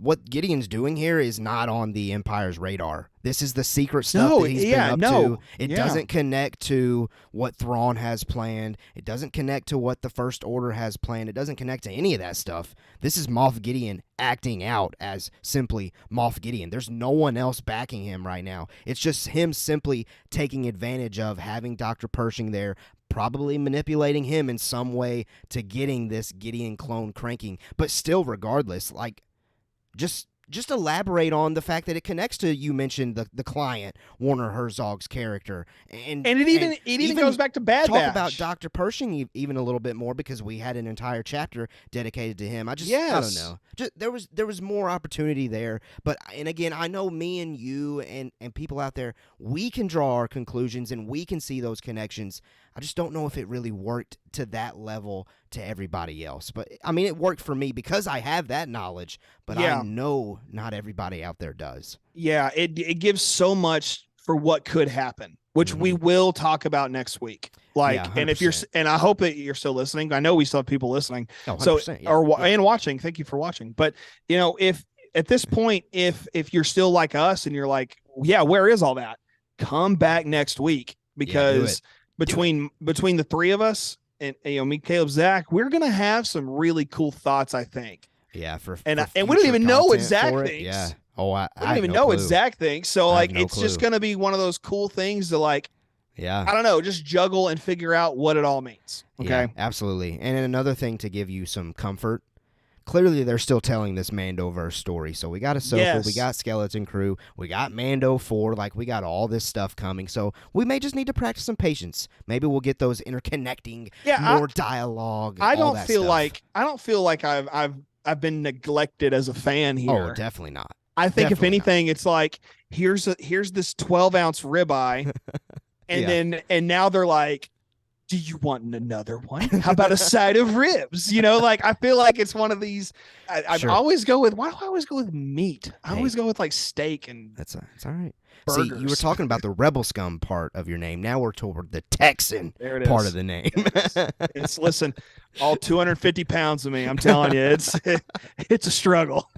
what Gideon's doing here is not on the Empire's radar. This is the secret stuff that he's been up to. It doesn't connect to what Thrawn has planned. It doesn't connect to what the First Order has planned. It doesn't connect to any of that stuff. This is Moff Gideon acting out as simply Moff Gideon. There's no one else backing him right now. It's just him simply taking advantage of having Dr. Pershing there, probably manipulating him in some way to getting this Gideon clone cranking. But still, regardless, like, just just elaborate on the fact that it connects to, you mentioned the client, Werner Herzog's character. And it even goes back to Bad Batch. Talk about Dr. Pershing even a little bit more, because we had an entire chapter dedicated to him. I don't know. There was more opportunity there. But, and again, I know me and you and people out there, we can draw our conclusions and we can see those connections. I just don't know if it really worked to that level to everybody else. But, I mean, it worked for me because I have that knowledge, but I know not everybody out there does. Yeah, it gives so much for what could happen, which we will talk about next week. And if and I hope that you're still listening. I know we still have people listening. And watching. Thank you for watching. But, if at this point, if you're still like us and you're like, yeah, where is all that? Come back next week, because between the three of us and me, Caleb, Zach, we're gonna have some really cool thoughts, I think. Yeah, and we don't even know what Zach thinks. Yeah. Oh, I don't even know what Zach thinks. So it's just gonna be one of those cool things to I don't know, just juggle and figure out what it all means. Okay. Yeah, absolutely. And another thing to give you some comfort. Clearly, they're still telling this Mandoverse story. So we got Ahsoka, we got Skeleton Crew, we got Mando 4, we got all this stuff coming. So we may just need to practice some patience. Maybe we'll get those interconnecting, more dialogue. I don't feel like I've been neglected as a fan here. Oh, definitely not. I think if anything, it's here's this 12-ounce ribeye, and now they're like, do you want another one? How about a side of ribs? I feel like it's one of these. I always go with. Why do I always go with meat? I always go with steak and. It's all right. Burgers. See, you were talking about the Rebel Scum part of your name. Now we're toward the Texan part of the name. It's listen, all 250 pounds of me. I'm telling you, it's a struggle.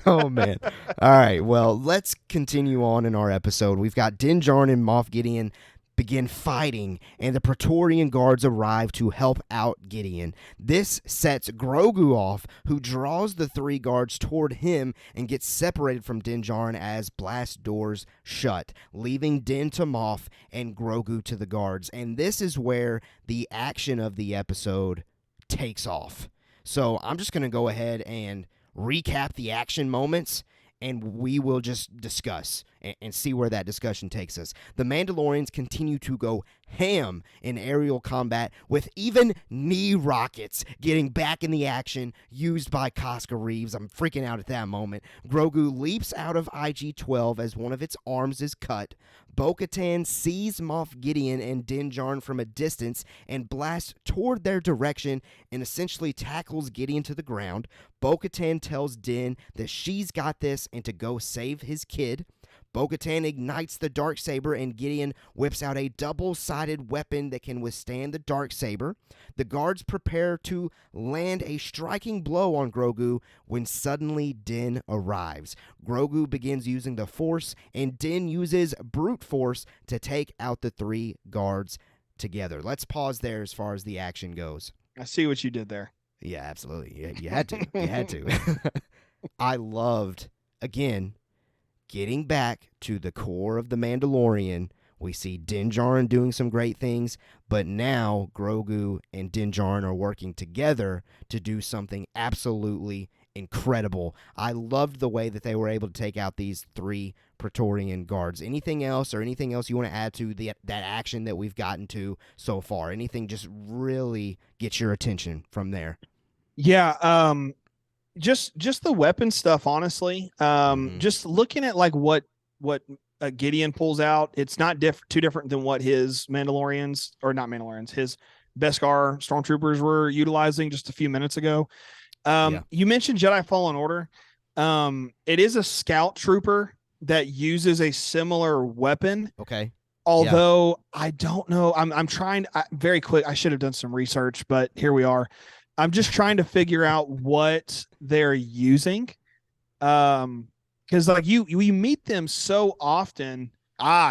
Oh man! All right, well, let's continue on in our episode. We've got Din Djarin and Moff Gideon begin fighting, and the Praetorian guards arrive to help out Gideon. This sets Grogu off, who draws the three guards toward him and gets separated from Din Djarin as blast doors shut, leaving Din to Moff and Grogu to the guards. And this is where the action of the episode takes off. So I'm just going to go ahead and recap the action moments, and we will just discuss and see where that discussion takes us. The Mandalorians continue to go ham in aerial combat, with even knee rockets getting back in the action used by Casca Reeves. I'm freaking out at that moment. Grogu leaps out of IG-12 as one of its arms is cut. Bogotain sees Moff Gideon and Din Djarin from a distance and blasts toward their direction and essentially tackles Gideon to the ground. Bogotain tells Din that she's got this and to go save his kid. Bogotain ignites the Darksaber, and Gideon whips out a double-sided weapon that can withstand the Darksaber. The guards prepare to land a striking blow on Grogu when suddenly Din arrives. Grogu begins using the Force, and Din uses brute force to take out the three guards together. Let's pause there as far as the action goes. I see what you did there. Yeah, absolutely. Yeah, you had to. You had to. I loved, again, getting back to the core of the Mandalorian. We see Din Djarin doing some great things, but now Grogu and Din Djarin are working together to do something absolutely incredible. I loved the way that they were able to take out these three Praetorian guards. Anything else you want to add to that action that we've gotten to so far? Anything just really gets your attention from there? Yeah, just the weapon stuff, honestly. Just looking at what Gideon pulls out, it's not too different than what his Mandalorians, or not Mandalorians, his Beskar stormtroopers were utilizing just a few minutes ago. You mentioned Jedi Fallen Order. It is a scout trooper that uses a similar weapon. Okay. Although I don't know, I'm trying very quick. I should have done some research, but here we are. I'm just trying to figure out what they're using. Because you meet them so often.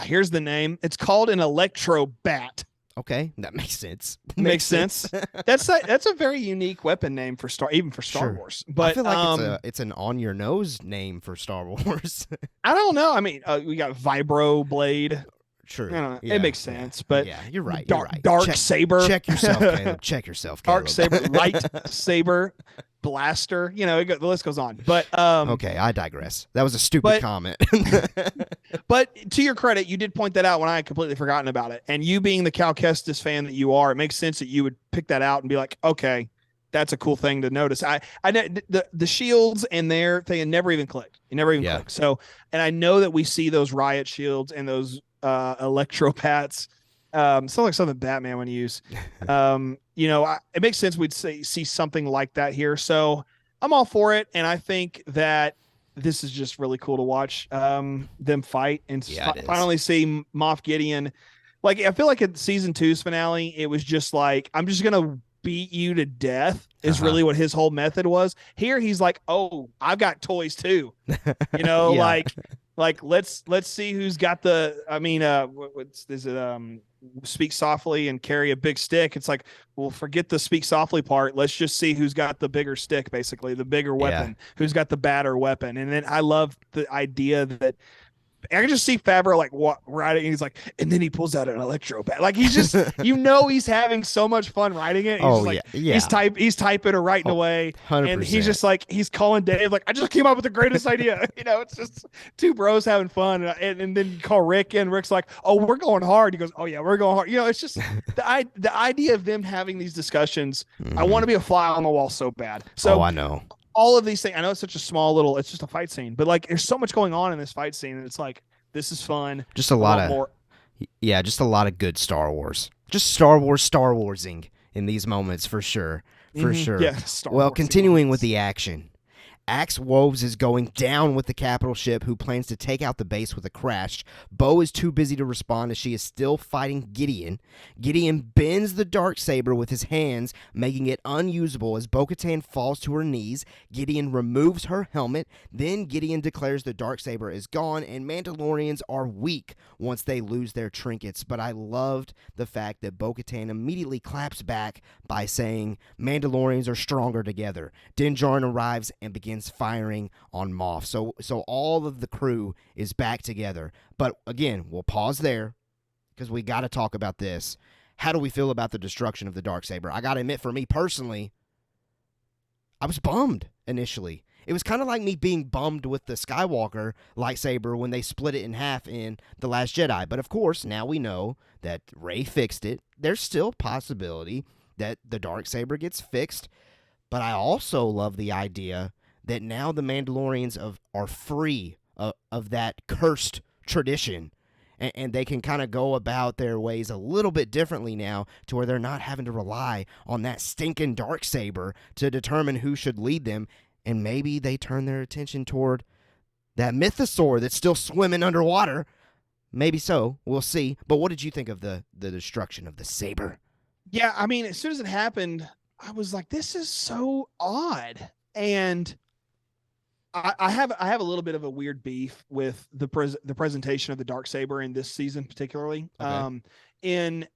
Here's the name. It's called an electro bat. Okay, that makes sense. Makes sense. That's a very unique weapon name for Star Wars. But I feel like it's an on your nose name for Star Wars. I don't know. I mean, we got Vibro Blade. True. It makes sense, but you're right. Darksaber. Check yourself, Caleb. Check yourself, Caleb. Darksaber, lightsaber, blaster. The list goes on. But okay, I digress. That was a stupid comment. But to your credit, you did point that out when I had completely forgotten about it. And you being the Cal Kestis fan that you are, it makes sense that you would pick that out and be like, okay, that's a cool thing to notice. I the shields and their thing never even clicked. It never even clicked. So, and I know that we see those riot shields and those electropats. Sounds like something Batman would use. It makes sense we'd see something like that here. So I'm all for it, and I think that this is just really cool to watch them fight and finally see Moff Gideon. Like, I feel like at season 2's finale, it was just like, I'm just gonna beat you to death is really what his whole method was. Here he's like, oh, I've got toys too. Like let's see who's got speak softly and carry a big stick. It's like, well, forget the speak softly part. Let's just see who's got the bigger stick, basically the bigger weapon, who's got the badder weapon. And then I love the idea that I can just see Favreau like writing. He's like, and then he pulls out an electro bat. Like, he's just, he's having so much fun writing it. He's he's typing or writing away, 100%. And he's just like, he's calling Dave like, I just came up with the greatest idea. It's just two bros having fun, and then you call Rick, and Rick's like, oh, we're going hard. He goes, oh yeah, we're going hard. It's just the idea of them having these discussions. I want to be a fly on the wall so bad. So I know. All of these things, I know it's such a small little, it's just a fight scene, but like, there's so much going on in this fight scene, and it's like, this is fun. Just a lot of good Star Wars. Just Star Warsing in these moments, for sure. For sure. Yeah, continuing with the action. Axe Woves is going down with the capital ship, who plans to take out the base with a crash. Bo is too busy to respond as she is still fighting Gideon. Gideon bends the Darksaber with his hands, making it unusable as Bo-Katan falls to her knees. Gideon removes her helmet. Then Gideon declares the Darksaber is gone, and Mandalorians are weak once they lose their trinkets. But I loved the fact that Bo-Katan immediately claps back by saying, Mandalorians are stronger together. Din Djarin arrives and begins firing on Moff. So all of the crew is back together. But again, we'll pause there because we got to talk about this. How do we feel about the destruction of the Darksaber? I got to admit, for me personally, I was bummed initially. It was kind of like me being bummed with the Skywalker lightsaber when they split it in half in The Last Jedi. But of course, now we know that Rey fixed it. There's still possibility that the Darksaber gets fixed. But I also love the idea that now the Mandalorians are free of that cursed tradition, and they can kind of go about their ways a little bit differently now, to where they're not having to rely on that stinking Darksaber to determine who should lead them, and maybe they turn their attention toward that mythosaur that's still swimming underwater. Maybe so. We'll see. But what did you think of the destruction of the saber? Yeah, I mean, as soon as it happened, I was like, this is so odd. And I have a little bit of a weird beef with the presentation of the Darksaber in this season, particularly. Okay. In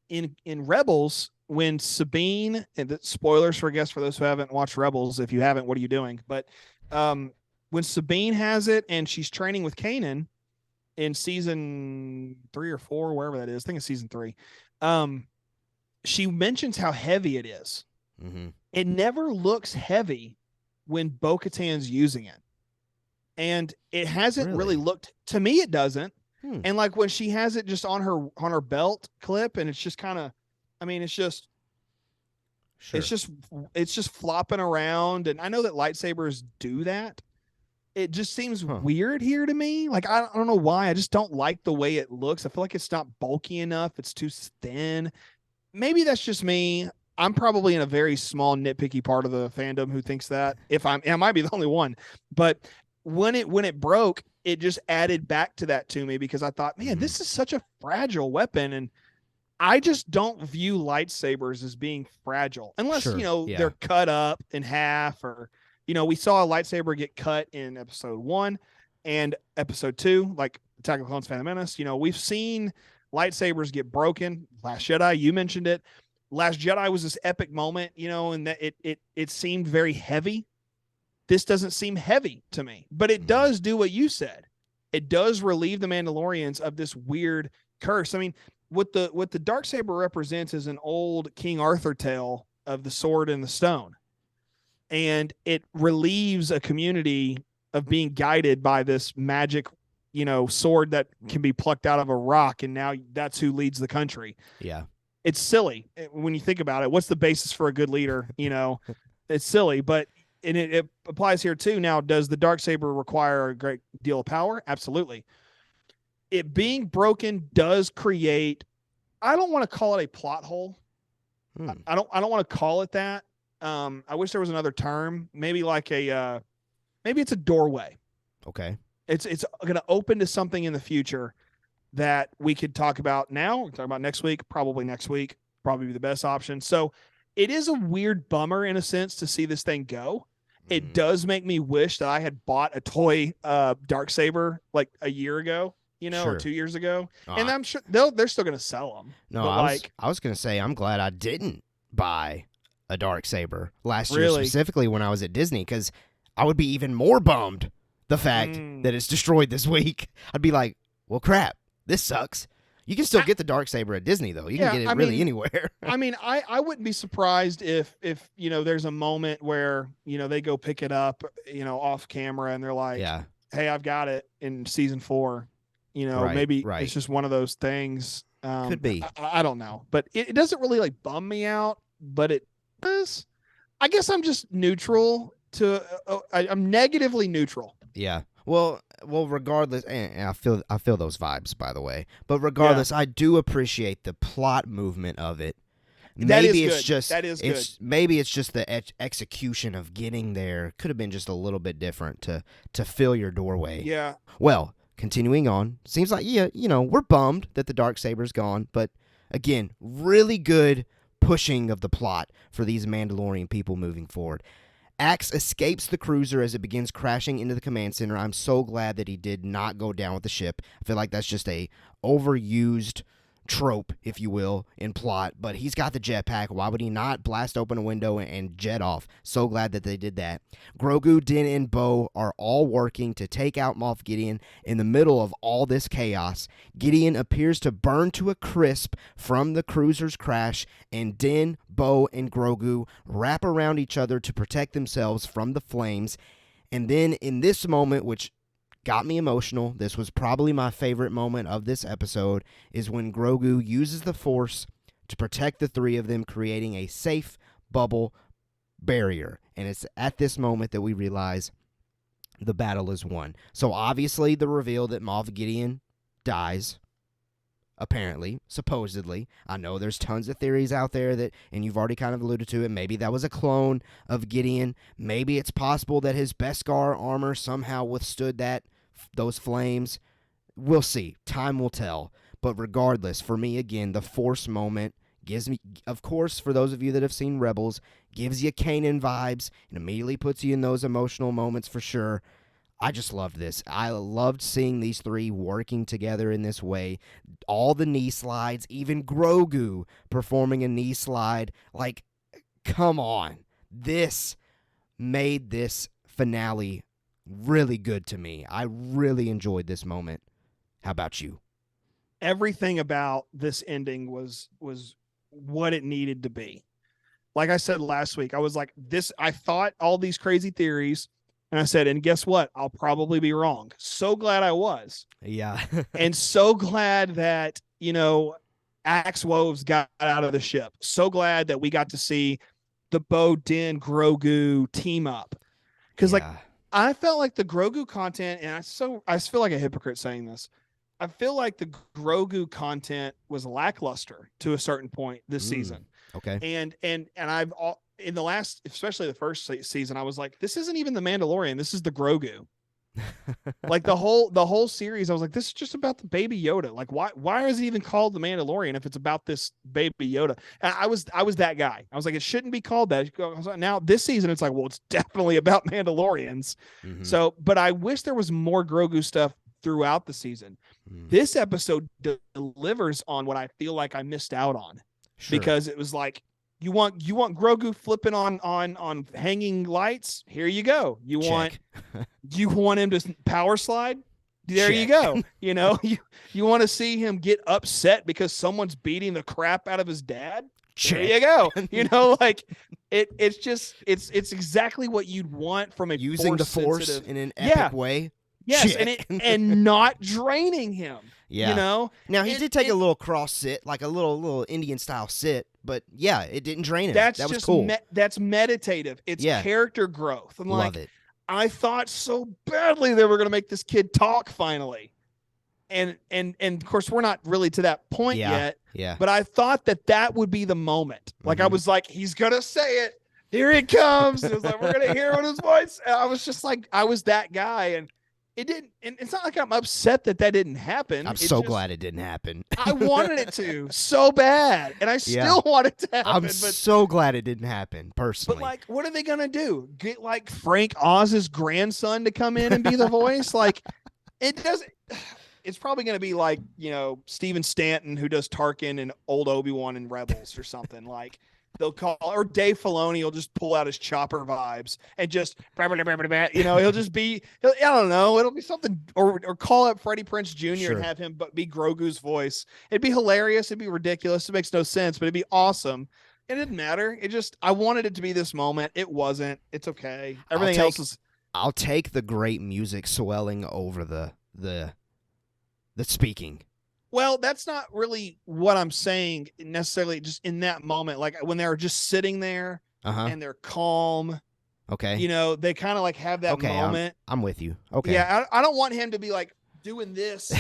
Rebels, when Sabine, and the spoilers for those who haven't watched Rebels, if you haven't, what are you doing? But when Sabine has it and she's training with Kanan in season 3 or 4, wherever that is, I think it's season 3. She mentions how heavy it is. Mm-hmm. It never looks heavy when Bo-Katan's using it. And it hasn't really looked, to me, it doesn't. And like when she has it just on her belt clip, and it's just kind of, I mean, it's just, sure. it's just flopping around. And I know that lightsabers do that. It just seems weird here to me. Like, I don't know why. I just don't like the way it looks. I feel like it's not bulky enough. It's too thin. Maybe that's just me. I'm probably in a very small nitpicky part of the fandom who thinks that. I might be the only one, but when it broke, it just added back to that to me, because I thought, man, this is such a fragile weapon. And I just don't view lightsabers as being fragile unless, they're cut up in half, or, we saw a lightsaber get cut in episode 1 and episode 2, like Attack of the Clones, Phantom Menace. We've seen lightsabers get broken. Last Jedi, you mentioned it. Last Jedi was this epic moment, and that it seemed very heavy. This doesn't seem heavy to me, but it does do what you said. It does relieve the Mandalorians of this weird curse. I mean, what the Darksaber represents is an old King Arthur tale of the sword and the stone. and it relieves a community of being guided by this magic, sword that can be plucked out of a rock, and now that's who leads the country. Yeah. It's silly when you think about it. What's the basis for a good leader? It's silly, but it applies here too. Now, does the Darksaber require a great deal of power? Absolutely. It being broken does create, I don't want to call it a plot hole. I don't want to call it that. I wish there was another term, maybe like maybe it's a doorway. Okay. It's going to open to something in the future that we could talk about now. We're talking about next week, probably be the best option. So it is a weird bummer in a sense to see this thing go. It does make me wish that I had bought a toy Darksaber like a year ago, Sure. or 2 years ago. And I'm sure they're still going to sell them. No, but I was going to say I'm glad I didn't buy a Darksaber last year, Really? specifically when I was at Disney, because I would be even more bummed the fact that it's destroyed this week. I'd be like, well, crap, this sucks. You can still get the Darksaber at Disney, though. You can get it anywhere. I wouldn't be surprised if there's a moment where, they go pick it up, off camera and they're like, hey, I've got it in season 4. Maybe it's just one of those things. Could be. I don't know, but it doesn't really like bum me out, but it does. I guess I'm just neutral to, I'm negatively neutral. Yeah. Well, regardless, and I feel those vibes, by the way. But regardless, I do appreciate the plot movement of it. Maybe it's just maybe it's just the execution of getting there could have been just a little bit different to fill your doorway. Yeah. Well, continuing on, seems like we're bummed that the Darksaber's gone, but again, really good pushing of the plot for these Mandalorian people moving forward. Axe escapes the cruiser as it begins crashing into the command center. I'm so glad that he did not go down with the ship. I feel like that's just a overused trope, if you will, in plot, but he's got the jetpack. Why would he not blast open a window and jet off? So glad that they did that. Grogu, Din, and Bo are all working to take out Moff Gideon in the middle of all this chaos. Gideon appears to burn to a crisp from the cruiser's crash, and Din, Bo, and Grogu wrap around each other to protect themselves from the flames. And then in this moment, which got me emotional, this was probably my favorite moment of this episode, is when Grogu uses the Force to protect the three of them, creating a safe bubble barrier. And it's at this moment that we realize the battle is won. So obviously the reveal that Moff Gideon dies, apparently, supposedly. I know there's tons of theories out there that, and you've already kind of alluded to it, maybe that was a clone of Gideon. Maybe it's possible that his Beskar armor somehow withstood those flames. We'll see. Time will tell. But regardless, for me, again, the Force moment gives me, of course, for those of you that have seen Rebels, gives you Kanan vibes and immediately puts you in those emotional moments for sure. I just loved this. I loved seeing these three working together in this way. All the knee slides, even Grogu performing a knee slide. Like, come on. This made this finale really good to me. I really enjoyed this moment. How about you? Everything about this ending was what it needed to be. Like I said last week, I was like, I thought all these crazy theories, and I said, and guess what? I'll probably be wrong. So glad I was. Yeah. And so glad that, Axe Woves got out of the ship. So glad that we got to see the Bo, Din, Grogu team up. Because I felt like the Grogu content, and I feel like a hypocrite saying this. I feel like the Grogu content was lackluster to a certain point this season. Okay. And I've in the last, especially the first season, I was like, this isn't even the Mandalorian. This is the Grogu. Like the whole series, I was like, this is just about the baby Yoda. Like, why is it even called the Mandalorian if it's about this baby Yoda? And I was that guy. I was like, it shouldn't be called that. Now this season, it's like, well, it's definitely about Mandalorians. Mm-hmm. So, but I wish there was more Grogu stuff throughout the season. This episode delivers on what I feel like I missed out on. Sure. Because it was like, you want Grogu flipping on hanging lights? Here you go. You want him to power slide? There you go. You want to see him get upset because someone's beating the crap out of his dad? Check. There you go. Like It's exactly what you'd want from a Using the Force sensitive- in an epic Yeah. way. Yes, Check. and not draining him. Yeah. You know? Now he did take a little cross sit, like a little Indian style sit, but yeah, it didn't drain him. That's that was just cool. That's meditative. It's character growth. I'm Love like, it. I thought so badly they were going to make this kid talk finally. And of course we're not really to that point yet. Yeah. But I thought that would be the moment. Like I Mhm. was like, he's going to say it. Here he comes. It was like, we're going to hear his voice. And I was just like, I was that guy. And it didn't, and it's not like I'm upset that didn't happen. I'm so glad it didn't happen. I wanted it to so bad. And I still want it to happen. I'm so glad it didn't happen, personally. But like, what are they going to do? Get like Frank Oz's grandson to come in and be the voice? Like, it doesn't. It's probably going to be like, Steven Stanton, who does Tarkin and old Obi-Wan and Rebels or something. Like, they'll call, or Dave Filoni will just pull out his Chopper vibes and just, he'll just be, I don't know, it'll be something, or call up Freddie Prinze Jr. and have him be Grogu's voice. It'd be hilarious. It'd be ridiculous. It makes no sense, but it'd be awesome. It didn't matter. I wanted it to be this moment. It wasn't. It's okay. Everything else is. I'll take the great music swelling over the speaking. Well, that's not really what I'm saying necessarily, just in that moment. Like when they're just sitting there and they're calm. Okay. They kind of like have that moment. I'm with you. Okay. Yeah. I don't want him to be like doing this,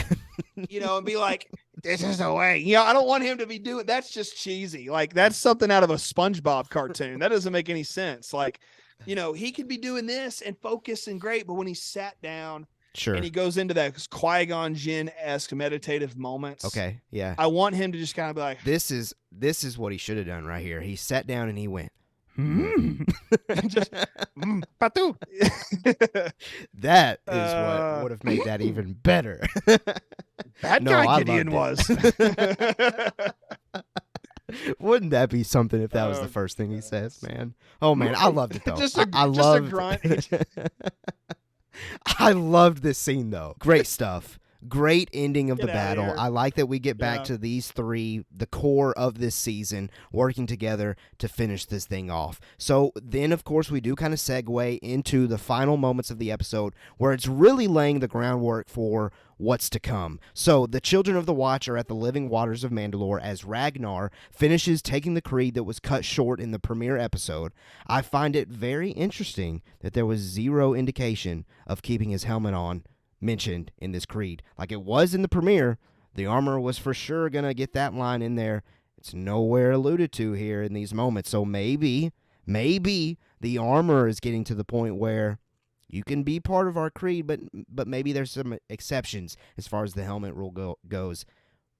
and be like, this is the way. I don't want him to be doing, that's just cheesy. Like that's something out of a SpongeBob cartoon. That doesn't make any sense. Like, he could be doing this and focus and great, but when he sat down, sure, and he goes into that Qui-Gon Jinn-esque meditative moments. Okay, yeah. I want him to just kind of be like, this is what he should have done right here. He sat down and he went, just patu. That is what would have made that even better. That guy Gideon was. Wouldn't that be something if that was the first thing he says, man? Oh man, I loved it though. I a loved grunt. I loved this scene though. Great stuff. Great ending of the battle. Here. I like that we get back to these three, the core of this season, working together to finish this thing off. So then, of course, we do kind of segue into the final moments of the episode where it's really laying the groundwork for what's to come. So the Children of the Watch are at the living waters of Mandalore as Ragnar finishes taking the creed that was cut short in the premiere episode. I find it very interesting that there was zero indication of keeping his helmet on mentioned in this creed. Like it was in the premiere, the armor was for sure going to get that line in there. It's nowhere alluded to here in these moments. So maybe the armor is getting to the point where you can be part of our creed, but maybe there's some exceptions as far as the helmet rule goes.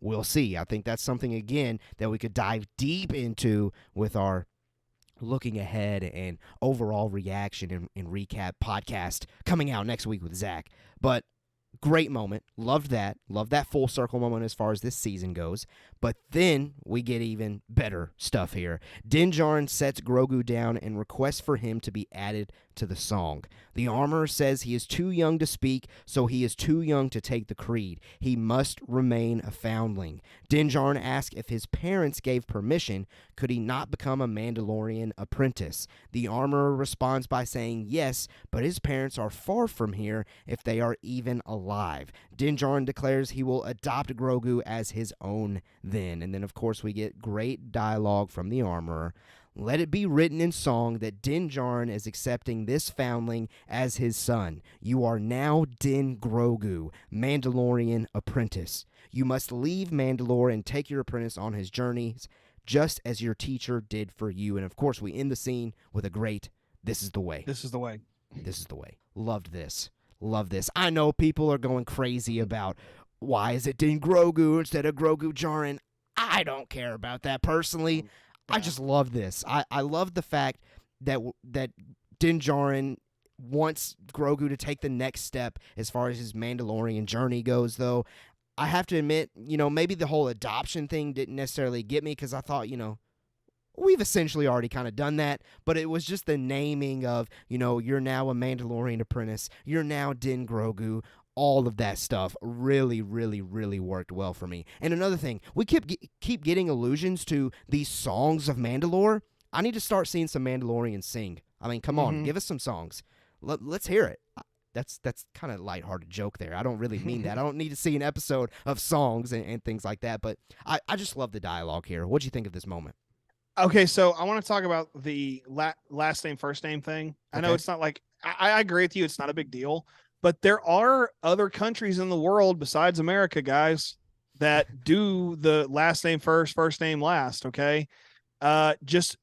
We'll see. I think that's something, again, that we could dive deep into with our looking ahead and overall reaction and recap podcast coming out next week with Zach. But great moment. Loved that. Loved that full circle moment as far as this season goes. But then we get even better stuff here. Din Djarin sets Grogu down and requests for him to be added to the song. The armorer says he is too young to speak, so he is too young to take the creed. He must remain a foundling. Din Djarin asks if his parents gave permission, could he not become a Mandalorian apprentice? The armorer responds by saying yes, but his parents are far from here if they are even alive. Din Djarin declares he will adopt Grogu as his own then. And then, of course, we get great dialogue from the armorer. Let it be written in song that Din Djarin is accepting this foundling as his son. You are now Din Grogu, Mandalorian apprentice. You must leave Mandalore and take your apprentice on his journeys, just as your teacher did for you. And, of course, we end the scene with a great, this is the way. This is the way. This is the way. Loved this. Love this. I know people are going crazy about why is it Din Grogu instead of Grogu Djarin. I don't care about that personally. I just love this. I love the fact that Din Djarin wants Grogu to take the next step as far as his Mandalorian journey goes, though. I have to admit, maybe the whole adoption thing didn't necessarily get me because I thought, we've essentially already kind of done that, but it was just the naming of, you're now a Mandalorian apprentice, you're now Din Grogu. All of that stuff really, really, really worked well for me. And another thing, we keep getting allusions to these songs of Mandalore. I need to start seeing some Mandalorians sing. I mean, come on, give us some songs. Let's hear it. That's kind of lighthearted joke there. I don't really mean that. I don't need to see an episode of songs and things like that, but I just love the dialogue here. What'd you think of this moment? Okay, so I want to talk about the last name, first name thing. I know it's not like, I agree with you. It's not a big deal, but there are other countries in the world besides America, guys, that do the last name first, first name last. Okay. Just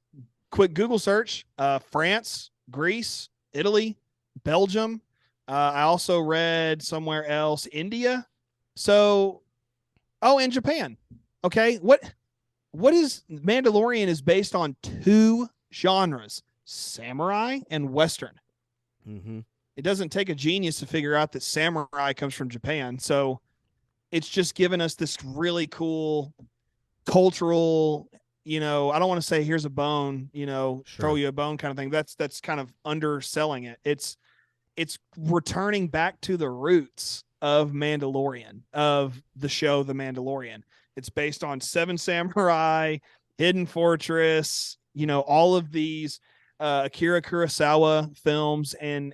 quick Google search, France, Greece, Italy, Belgium. I also read somewhere else, India. So, and Japan. Okay. What is Mandalorian is based on 2 genres, samurai and Western. Mm-hmm. It doesn't take a genius to figure out that samurai comes from Japan. So it's just given us this really cool cultural, I don't want to say here's a bone, throw you a bone kind of thing. That's kind of underselling it. It's returning back to the roots of Mandalorian, of the show The Mandalorian. It's based on 7 Samurai, Hidden Fortress, all of these Akira Kurosawa films and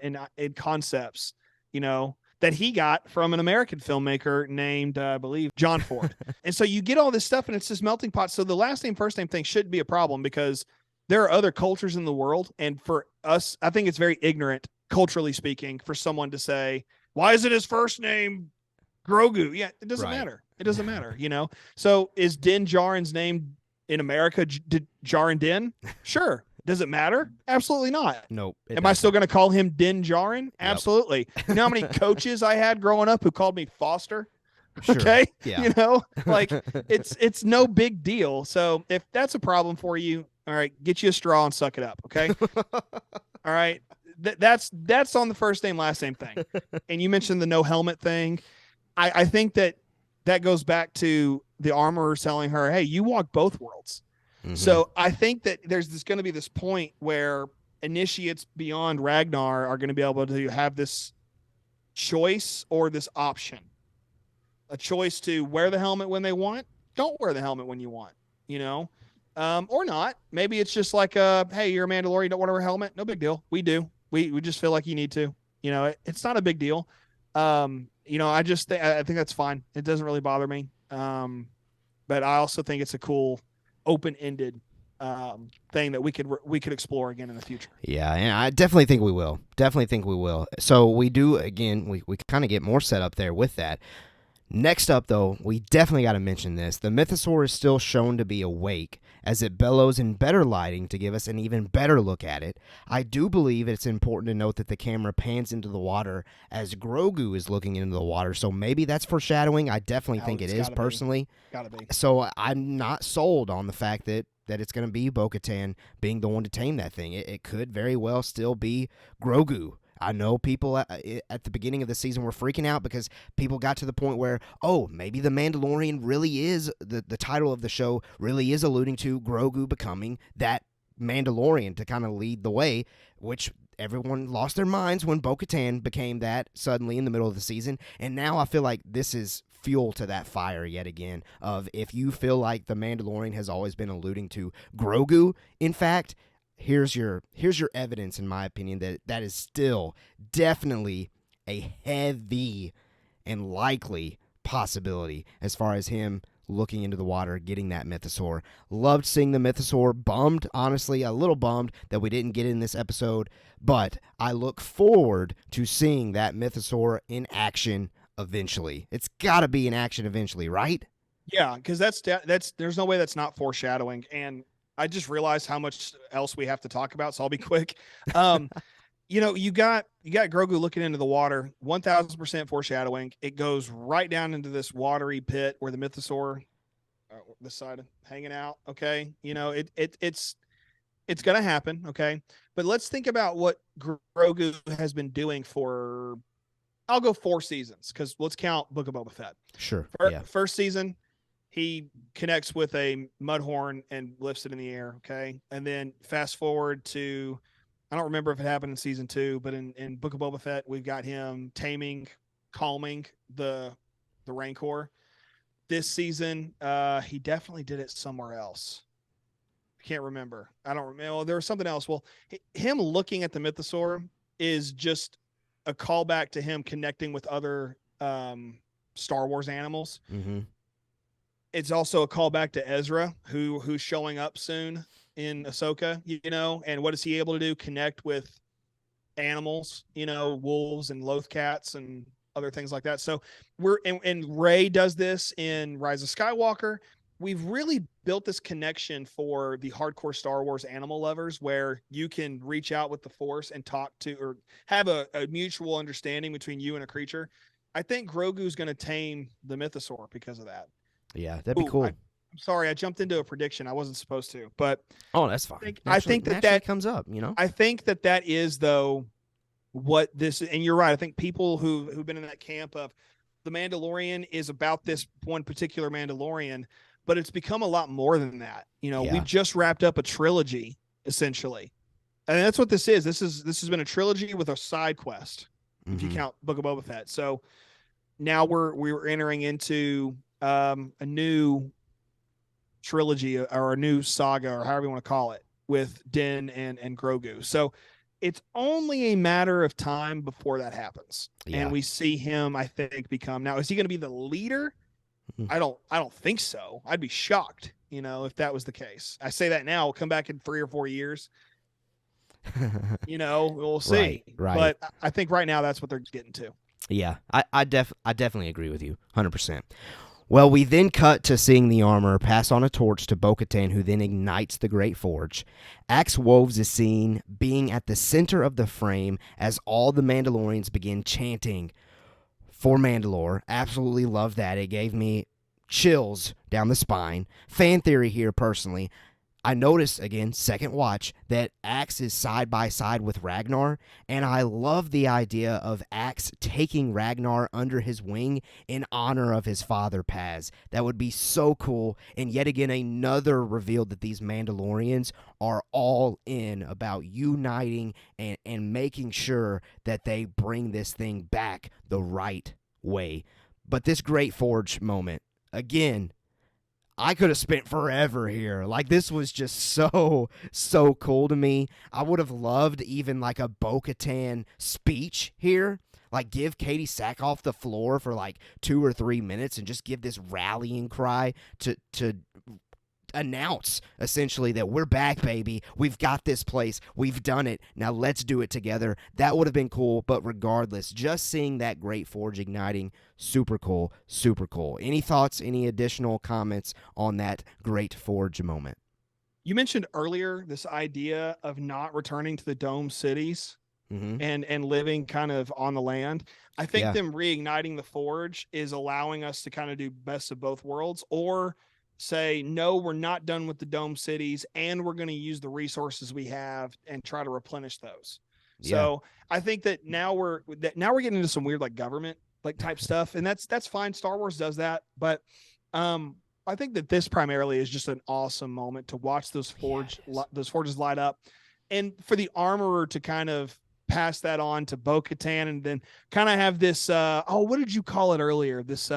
concepts, that he got from an American filmmaker named, I believe, John Ford. And so you get all this stuff and it's this melting pot. So the last name, first name thing shouldn't be a problem because there are other cultures in the world. And for us, I think it's very ignorant, culturally speaking, for someone to say, why is it his first name Grogu? Yeah, it doesn't matter. It doesn't matter, So is Din Djarin's name in America Djarin Din? Sure. Does it matter? Absolutely not. Nope. Am I still going to call him Din Djarin? Absolutely. You know how many coaches I had growing up who called me Foster? Sure. Okay. Yeah. Like it's no big deal. So if that's a problem for you, all right, get you a straw and suck it up. Okay. All right. That's on the first name, last name thing. And you mentioned the no helmet thing. I think that goes back to the armorer telling her, hey, you walk both worlds. Mm-hmm. So I think that there's going to be this point where initiates beyond Ragnar are going to be able to have this choice or this option, a choice to wear the helmet when they want, don't wear the helmet when you want, or not. Maybe it's just like, hey, you're a Mandalorian, you don't want to wear a helmet. No big deal. We do. We just feel like you need to, it's not a big deal. I think that's fine. It doesn't really bother me. But I also think it's a cool open-ended thing that we could explore again in the future. Yeah, and I definitely think we will. So we do, again, we kind of get more set up there with that. Next up, though, we definitely got to mention this. The Mythosaur is still shown to be awake as it bellows in better lighting to give us an even better look at it. I do believe it's important to note that the camera pans into the water as Grogu is looking into the water, so maybe that's foreshadowing. I definitely think it is, personally. Gotta be. So I'm not sold on the fact that it's going to be Bo-Katan being the one to tame that thing. It could very well still be Grogu. I know people at the beginning of the season were freaking out because people got to the point where, maybe the Mandalorian really is, the title of the show really is alluding to Grogu becoming that Mandalorian to kind of lead the way, which everyone lost their minds when Bo-Katan became that suddenly in the middle of the season. And now I feel like this is fuel to that fire yet again of if you feel like the Mandalorian has always been alluding to Grogu, in fact, here's your evidence, in my opinion, that is still definitely a heavy and likely possibility as far as him looking into the water, getting that Mythosaur. Loved seeing the Mythosaur. Bummed, honestly, a little bummed that we didn't get it in this episode, but I look forward to seeing that Mythosaur in action eventually. It's got to be in action eventually, right? Yeah, because that's there's no way that's not foreshadowing. And I just realized how much else we have to talk about, so I'll be quick. You got Grogu looking into the water, 1000% foreshadowing. It goes right down into this watery pit where the Mythosaur, this side hanging out. Okay, it's going to happen. Okay, but let's think about what Grogu has been doing for. I'll go 4 seasons because let's count Book of Boba Fett. Sure. First season, he connects with a mudhorn and lifts it in the air. Okay. And then fast forward to, I don't remember if it happened in season 2, but in Book of Boba Fett, we've got him calming the Rancor. This season, he definitely did it somewhere else. can't remember. I don't remember. Well, there was something else. Well, him looking at the mythosaur is just a callback to him connecting with other Star Wars animals. Mm-hmm. It's also a callback to Ezra, who's showing up soon in Ahsoka, you know, and what is he able to do? Connect with animals, you know, wolves and loth cats and other things like that. So and Rey does this in Rise of Skywalker. We've really built this connection for the hardcore Star Wars animal lovers where you can reach out with the Force and talk to or have a mutual understanding between you and a creature. I think Grogu is going to tame the mythosaur because of that. Yeah, that'd be cool. I'm sorry, I jumped into a prediction. I wasn't supposed to, but that's fine. I think that comes up, you know. I think that is though what this, and you're right. I think people who've been in that camp of the Mandalorian is about this one particular Mandalorian, but it's become a lot more than that. You know, we've just wrapped up a trilogy essentially, and that's what this is. This has been a trilogy with a side quest, if you count Book of Boba Fett. So now we're entering into a new trilogy or a new saga or however you want to call it with Din and Grogu. So it's only a matter of time before that happens. Yeah. And we see him, I think, become, now, is he going to be the leader? I don't think so. I'd be shocked, you know, if that was the case. I say that now, we'll come back in 3 or 4 years. You know, we'll see. Right. But I think right now that's what they're getting to. Yeah, I definitely agree with you, 100%. Well, we then cut to seeing the armor pass on a torch to Bogotain, who then ignites the Great Forge. Axe Woves is seen being at the center of the frame as all the Mandalorians begin chanting for Mandalore. Absolutely love that. It gave me chills down the spine. Fan theory here, personally. I noticed, again, second watch, that Axe is side by side with Ragnar, and I love the idea of Axe taking Ragnar under his wing in honor of his father, Paz. That would be so cool, and yet again, another reveal that these Mandalorians are all in about uniting and making sure that they bring this thing back the right way. But this Great Forge moment, again, I could have spent forever here. Like, this was just so cool to me. I would have loved even like a Bo-Katan speech here. Like, give Katie Sack off the floor for like 2 or 3 minutes and just give this rallying cry to announce essentially that we're back, baby. We've got this place. We've done it. Now let's do it together. That would have been cool, but regardless, just seeing that Great Forge igniting, super cool, super cool. Any thoughts, any additional comments on that Great Forge moment? You mentioned earlier this idea of not returning to the dome cities and living kind of on the land. I think them reigniting the Forge is allowing us to kind of do best of both worlds, or say, no, we're not done with the dome cities and we're going to use the resources we have and try to replenish those. Yeah. So I think that now we're getting into some weird, like, government, like, type stuff. And that's fine. Star Wars does that. But, I think that this primarily is just an awesome moment to watch those forges light up, and for the armorer to kind of pass that on to Bo-Katan, and then kind of have this, what did you call it earlier? This,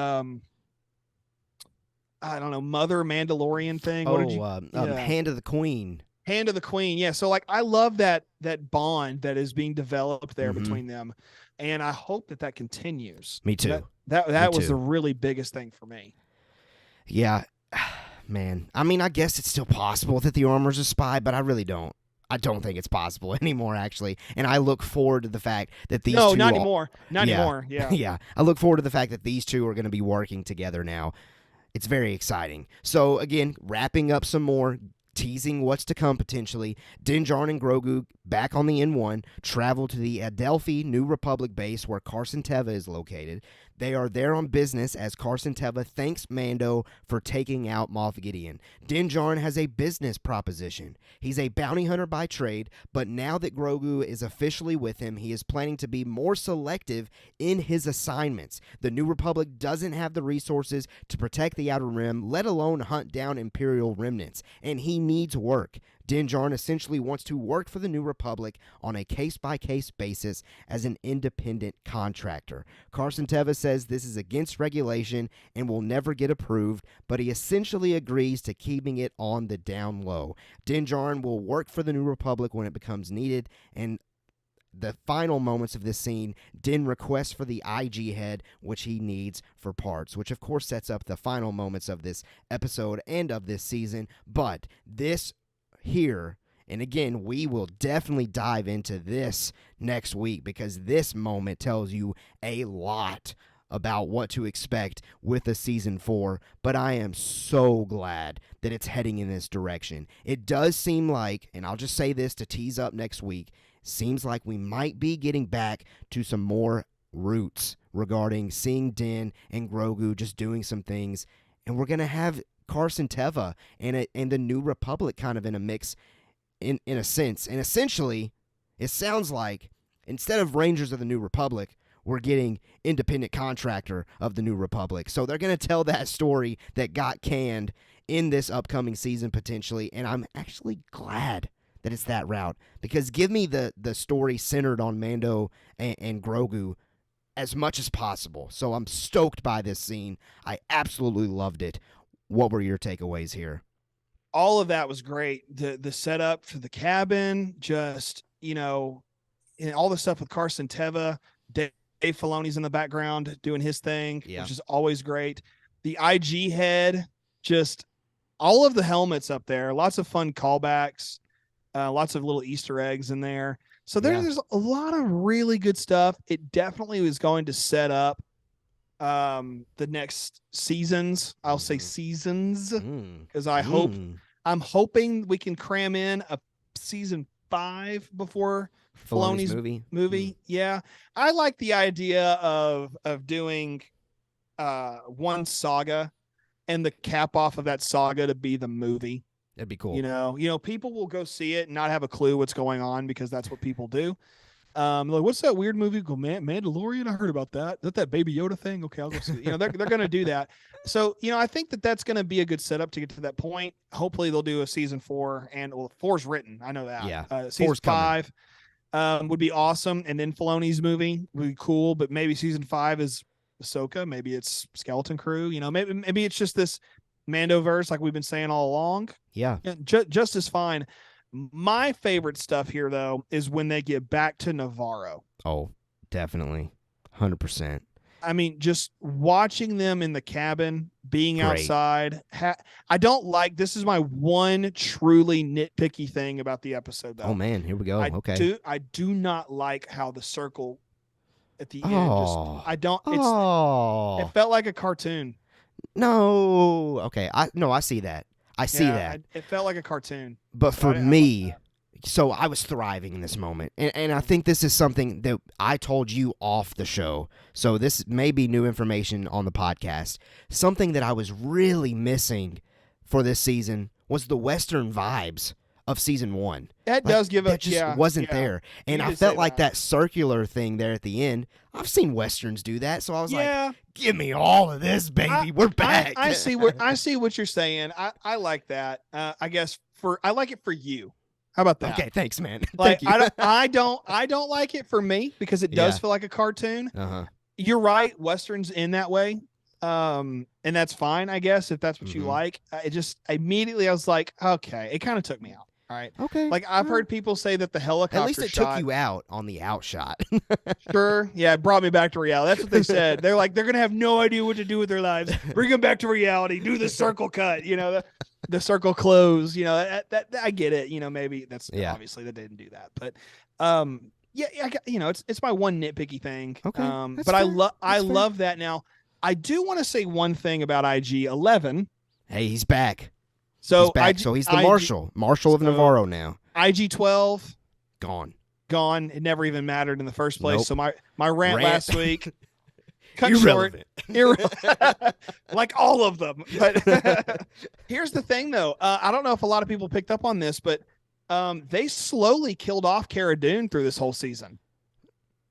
I don't know, Mother Mandalorian thing. Hand of the Queen. Hand of the Queen. Yeah. So, like, I love that bond that is being developed there between them, and I hope that continues. Me too. That was the really biggest thing for me. Yeah, man. I mean, I guess it's still possible that the armor's a spy, but I really don't. I don't think it's possible anymore, actually. And I look forward to the fact that these two... No, not anymore. Not anymore. Yeah. Yeah. I look forward to the fact that these two are going to be working together now. It's very exciting. So, again, wrapping up some more, teasing what's to come potentially. Din Djarin and Grogu, back on the N1, travel to the Adelphi New Republic base where Carson Teva is located. They are there on business as Carson Teva thanks Mando for taking out Moff Gideon. Din Djarin has a business proposition. He's a bounty hunter by trade, but now that Grogu is officially with him, he is planning to be more selective in his assignments. The New Republic doesn't have the resources to protect the Outer Rim, let alone hunt down Imperial remnants, and he needs work. Din Djarin essentially wants to work for the New Republic on a case-by-case basis as an independent contractor. Carson Teva says this is against regulation and will never get approved, but he essentially agrees to keeping it on the down low. Din Djarin will work for the New Republic when it becomes needed, and the final moments of this scene, Din requests for the IG head, which he needs for parts, which of course sets up the final moments of this episode and of this season. But this here, and again, we will definitely dive into this next week because this moment tells you a lot about what to expect with a season 4, but I am so glad that it's heading in this direction. It does seem like, and I'll just say this to tease up next week, seems like we might be getting back to some more roots regarding seeing Din and Grogu just doing some things, and we're going to have Carson Teva and the New Republic kind of in a mix in a sense. And essentially, it sounds like instead of Rangers of the New Republic, we're getting Independent Contractor of the New Republic. So they're going to tell that story that got canned in this upcoming season potentially, and I'm actually glad that it's that route, because give me the story centered on Mando and Grogu as much as possible. So I'm stoked by this scene. I absolutely loved it. What were your takeaways here? All of that was great. The setup for the cabin, just, and all the stuff with Carson Teva, Dave Filoni's in the background doing his thing, which is always great. The IG head, just all of the helmets up there, lots of fun callbacks. Lots of little Easter eggs in there. So there's a lot of really good stuff. It definitely was going to set up the next seasons. I'll say seasons because I'm hoping we can cram in a season 5 before Filoni's movie. Yeah. I like the idea of doing one saga and the cap off of that saga to be the movie. That'd be cool. People will go see it and not have a clue what's going on because that's what people do. Like, what's that weird movie? Go, Mandalorian. I heard about that. Is that Baby Yoda thing? Okay, I'll go see it. They're going to do that. So, I think that's going to be a good setup to get to that point. Hopefully they'll do a season 4 and 4's written. I know that. Yeah. Season 5 would be awesome. And then Filoni's movie would be cool, but maybe season 5 is Ahsoka. Maybe it's Skeleton Crew. Maybe it's just this Mandoverse like we've been saying all along. Yeah. Just as fine. My favorite stuff here, though, is when they get back to Navarro. Oh, definitely. 100%. I mean, just watching them in the cabin, being outside. I don't like, this is my one truly nitpicky thing about the episode, though. Oh, man. Here we go. I do not like how the circle at the end it felt like a cartoon. No. Okay. I see that. I see that. It felt like a cartoon. But for me, so I was thriving in this moment. And I think this is something that I told you off the show. So this may be new information on the podcast. Something that I was really missing for this season was the Western vibes of season 1. That does give it just wasn't there. And I felt like that circular thing there at the end. I've seen Westerns do that. So I was like, give me all of this, baby. We're back. I see what you're saying. I like that. I guess I like it for you. How about that? Okay, thanks, man. Like, Thank you. I don't like it for me because it does feel like a cartoon. Uh-huh. You're right. Westerns in that way. And that's fine, I guess, if that's what you like. It just immediately I was like, okay, it kind of took me out. All right. Okay. Like I've heard people say that the helicopter at least it took you out on the outshot. Sure. Yeah, it brought me back to reality. That's what they said. They're like, they're gonna have no idea what to do with their lives. Bring them back to reality. Do the circle cut. The circle close. That I get it. Maybe that's obviously they didn't do that, but it's my one nitpicky thing. Okay. But I love that. Now I do want to say one thing about IG-11. Hey, he's back. So he's back. So he's the Marshal of Navarro now. IG-12 gone. It never even mattered in the first place. Nope. So my rant last week cut Irrelevant. short. Like all of them. But here's the thing, though. I don't know if a lot of people picked up on this, but they slowly killed off Cara Dune through this whole season.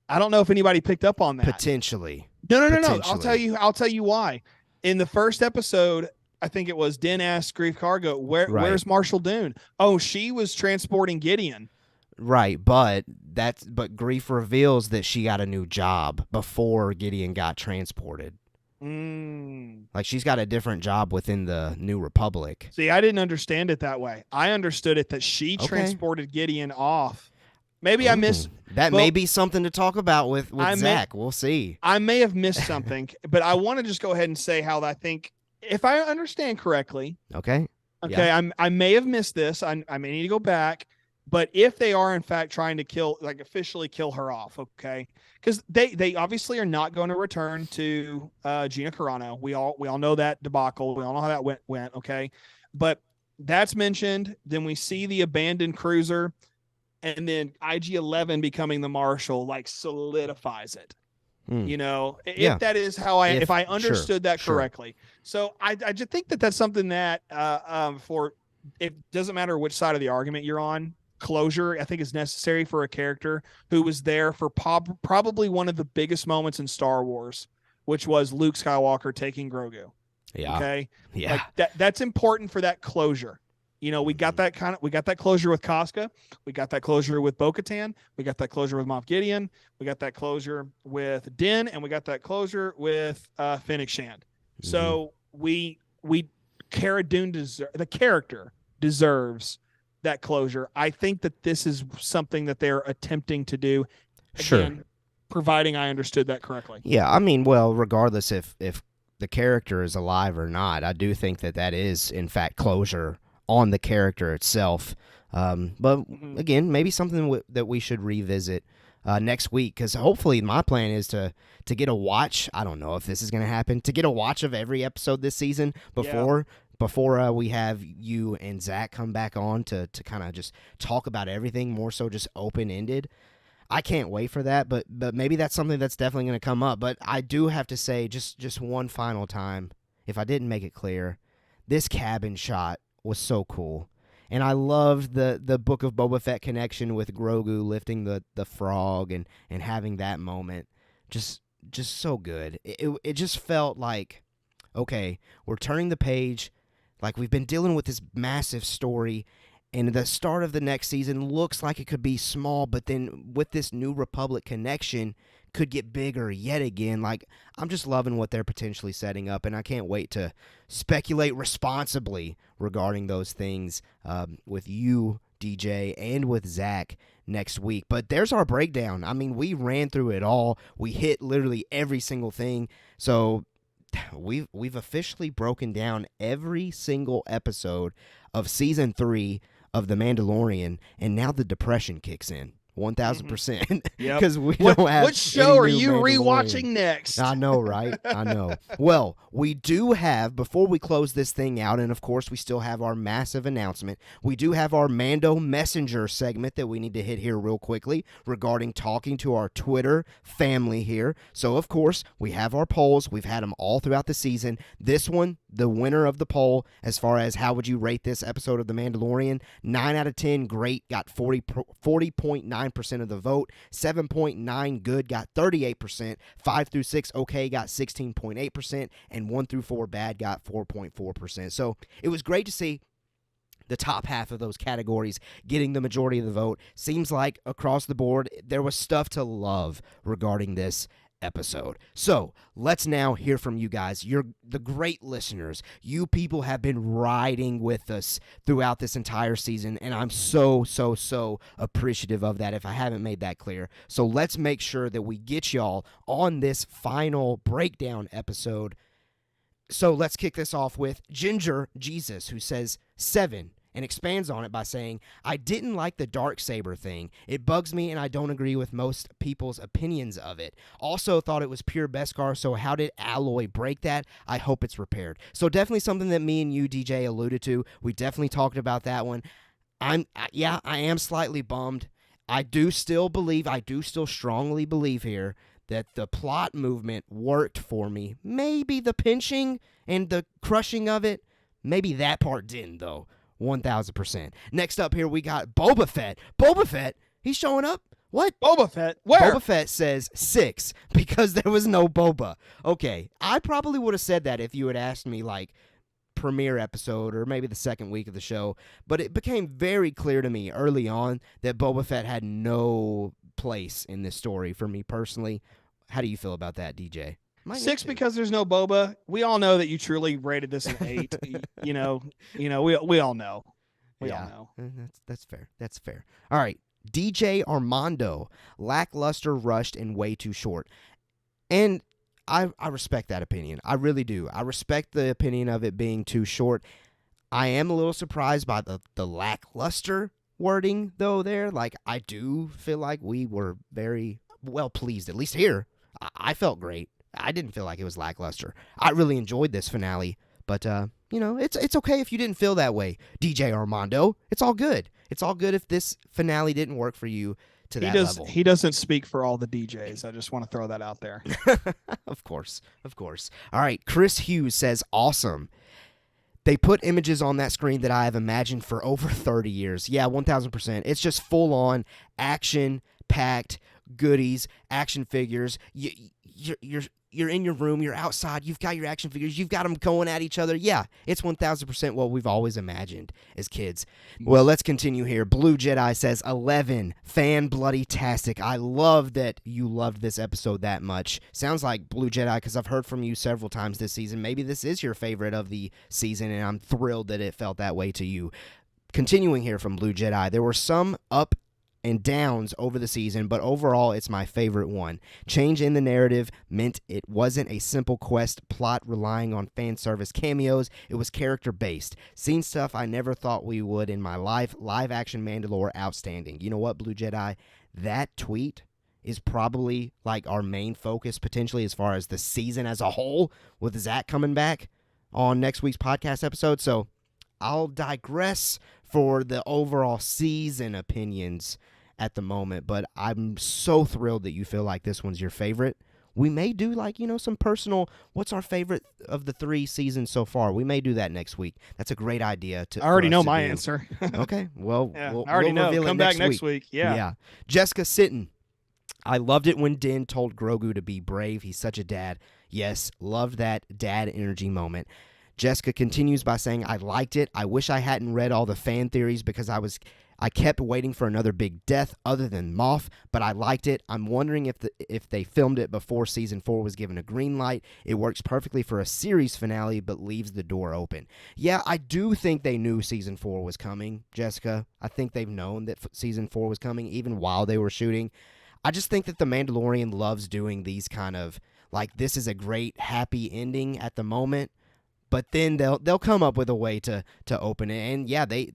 I don't know if anybody picked up on that. Potentially. No. I'll tell you why. In the first episode, I think it was Din asked Grief Cargo, where's Marshal Dune? Oh, she was transporting Gideon. Right, but Grief reveals that she got a new job before Gideon got transported. Like she's got a different job within the New Republic. See, I didn't understand it that way. I understood it that she transported Gideon off. Maybe I missed that. May be something to talk about with Zach. We'll see. I may have missed something, but I want to just go ahead and say how I think, if I understand correctly. Okay. Yeah. I may have missed this. I may need to go back. But if they are in fact trying to officially kill her off, okay, because they obviously are not going to return to Gina Carano. We all know that debacle. We all know how that went. Okay, but that's mentioned. Then we see the abandoned cruiser, and then IG-11 becoming the marshal solidifies it. You know, if that is how if I understood that correctly. So I just think that something that it doesn't matter which side of the argument you're on. Closure, I think, is necessary for a character who was there for probably one of the biggest moments in Star Wars, which was Luke Skywalker taking Grogu. Yeah. Okay. Yeah. That's important for that closure. You know, we got that closure with Casca. We got that closure with Bo-Katan. We got that closure with Moff Gideon. We got that closure with Din, and we got that closure with Fennec Shand. So Cara Dune the character deserves that closure. I think that this is something that they're attempting to do. Again, providing I understood that correctly. Yeah, I mean, well, regardless if the character is alive or not, I do think that is in fact closure on the character itself. But again, maybe something that we should revisit next week, because hopefully my plan is to get a watch. I don't know if this is going to happen, to get a watch of every episode this season before we have you and Zach come back on to kind of just talk about everything, more so just open-ended. I can't wait for that, but maybe that's something that's definitely going to come up. But I do have to say, just one final time, if I didn't make it clear, this cabin shot was so cool. And I loved the Book of Boba Fett connection with Grogu lifting the frog and having that moment. Just so good. It just felt like, okay, we're turning the page. Like, we've been dealing with this massive story, and the start of the next season looks like it could be small, but then with this New Republic connection, could get bigger yet again. Like, I'm just loving what they're potentially setting up, and I can't wait to speculate responsibly regarding those things with you, DJ, and with Zach next week. But there's our breakdown. I mean, we ran through it all. We hit literally every single thing. So we've officially broken down every single episode of season 3 of The Mandalorian, and now the depression kicks in. 1,000%. Because we don't have. What show are you rewatching next? I know, right? I know. Well, we do have, before we close this thing out, and of course we still have our massive announcement, we do have our Mando Messenger segment that we need to hit here real quickly regarding talking to our Twitter family here. So, of course, we have our polls. We've had them all throughout the season. This one, the winner of the poll, as far as how would you rate this episode of The Mandalorian, 9 out of 10, great, got 40.9% of the vote. 7.9 good got 38%. 5 through 6 okay got 16.8%, and 1 through 4 bad got 4.4%. So it was great to see the top half of those categories getting the majority of the vote. Seems like across the board there was stuff to love regarding this episode. So let's now hear from you guys. You're the great listeners. You people have been riding with us throughout this entire season, and I'm so appreciative of that, if I haven't made that clear. So let's make sure that we get y'all on this final breakdown episode. So let's kick this off with Ginger Jesus, who says 7, and expands on it by saying, I didn't like the Darksaber thing. It bugs me, and I don't agree with most people's opinions of it. Also thought it was pure Beskar, so how did Alloy break that? I hope it's repaired. So definitely something that me and you, DJ, alluded to. We definitely talked about that one. I am slightly bummed. I do still strongly believe here that the plot movement worked for me. Maybe the pinching and the crushing of it, maybe that part didn't, though. 1,000%. Next up here, we got Boba Fett. Boba Fett, he's showing up. What? Boba Fett? Where? Boba Fett says 6 because there was no Boba. Okay, I probably would have said that if you had asked me, like, premiere episode or maybe the second week of the show, but it became very clear to me early on that Boba Fett had no place in this story for me personally. How do you feel about that, DJ? 6 because there's no Boba. We all know that you truly rated this an 8. we all know. We all know. That's fair. That's fair. All right. DJ Armando, lackluster, rushed, and way too short. And I respect that opinion. I really do. I respect the opinion of it being too short. I am a little surprised by the lackluster wording, though, there. Like, I do feel like we were very well pleased, at least here. I felt great. I didn't feel like it was lackluster. I really enjoyed this finale, but, it's okay if you didn't feel that way, DJ Armando. It's all good. It's all good if this finale didn't work for you to that level. He doesn't speak for all the DJs. I just want to throw that out there. Of course. All right, Chris Hughes says, awesome. They put images on that screen that I have imagined for over 30 years. Yeah, 1,000%. It's just full-on, action-packed goodies, action figures. You're in your room, you're outside, you've got your action figures, you've got them going at each other. Yeah, it's 1,000% what we've always imagined as kids. Well, let's continue here. Blue Jedi says, 11, fan-bloody-tastic. I love that you loved this episode that much. Sounds like Blue Jedi, because I've heard from you several times this season. Maybe this is your favorite of the season, and I'm thrilled that it felt that way to you. Continuing here from Blue Jedi, there were some up and downs over the season, but overall it's my favorite one. Change in the narrative meant it wasn't a simple quest plot relying on fan service cameos. It was character based. Seen stuff I never thought we would in my life. Live action Mandalore, outstanding. You know what, Blue Jedi? That tweet is probably like our main focus potentially as far as the season as a whole, with Zach coming back on next week's podcast episode. So I'll digress for the overall season opinions at the moment, but I'm so thrilled that you feel like this one's your favorite. We may do some personal, what's our favorite of the 3 seasons so far? We may do that next week. That's a great idea. I already know my answer. Okay, well, yeah, I already know. Come back next week. Yeah. Jessica Sitton. I loved it when Din told Grogu to be brave. He's such a dad. Yes, loved that dad energy moment. Jessica continues by saying, I liked it. I wish I hadn't read all the fan theories because I kept waiting for another big death other than Moff, but I liked it. I'm wondering if they filmed it before Season 4 was given a green light. It works perfectly for a series finale, but leaves the door open. Yeah, I do think they knew Season 4 was coming, Jessica. I think they've known that Season 4 was coming even while they were shooting. I just think that The Mandalorian loves doing these kind of, this is a great, happy ending at the moment, but then they'll come up with a way to open it. And yeah, they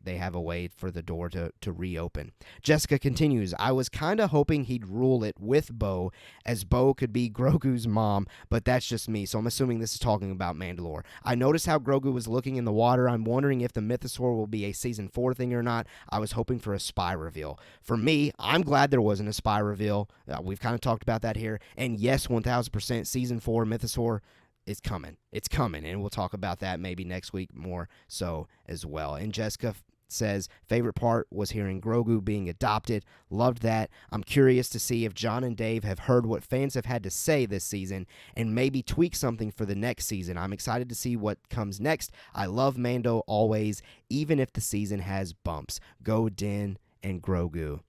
have a way for the door to reopen. Jessica continues, I was kind of hoping he'd rule it with Bo, as Bo could be Grogu's mom, but that's just me, so I'm assuming this is talking about Mandalore. I noticed how Grogu was looking in the water. I'm wondering if the Mythosaur will be a Season 4 thing or not. I was hoping for a spy reveal. For me, I'm glad there wasn't a spy reveal. We've kind of talked about that here. And yes, 1,000% Season 4 Mythosaur, it's coming. It's coming, and we'll talk about that maybe next week more so as well. And Jessica says, favorite part was hearing Grogu being adopted. Loved that. I'm curious to see if John and Dave have heard what fans have had to say this season and maybe tweak something for the next season. I'm excited to see what comes next. I love Mando always, even if the season has bumps. Go Din and Grogu.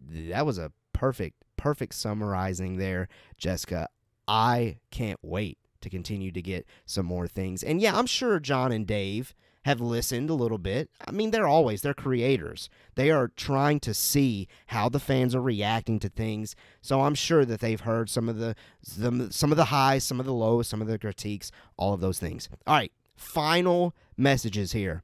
That was a perfect summarizing there, Jessica. I can't wait to continue to get some more things. And yeah, I'm sure John and Dave have listened a little bit. I mean, they're creators. They are trying to see how the fans are reacting to things. So I'm sure that they've heard some of the highs, some of the lows, some of the critiques, all of those things. All right, final messages here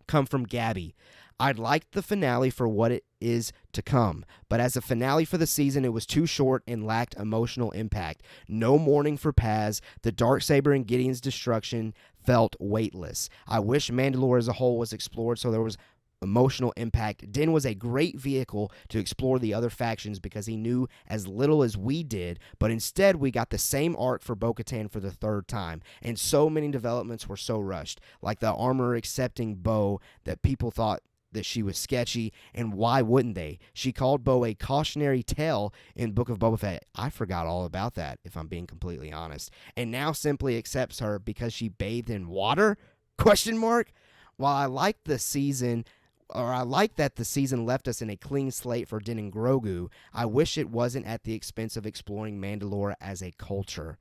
come from Gabby. I'd liked the finale for what it is to come, but as a finale for the season, it was too short and lacked emotional impact. No mourning for Paz. The Darksaber and Gideon's destruction felt weightless. I wish Mandalore as a whole was explored so there was emotional impact. Din was a great vehicle to explore the other factions because he knew as little as we did, but instead we got the same arc for Bogotain for the 3rd time, and so many developments were so rushed, like the armor accepting Bo that people thought that she was sketchy, and why wouldn't they? She called Bo a cautionary tale in Book of Boba Fett. I forgot all about that, if I'm being completely honest. And now simply accepts her because she bathed in water? Question mark? While I like the season, or I like that the season left us in a clean slate for Din and Grogu, I wish it wasn't at the expense of exploring Mandalore as a culture.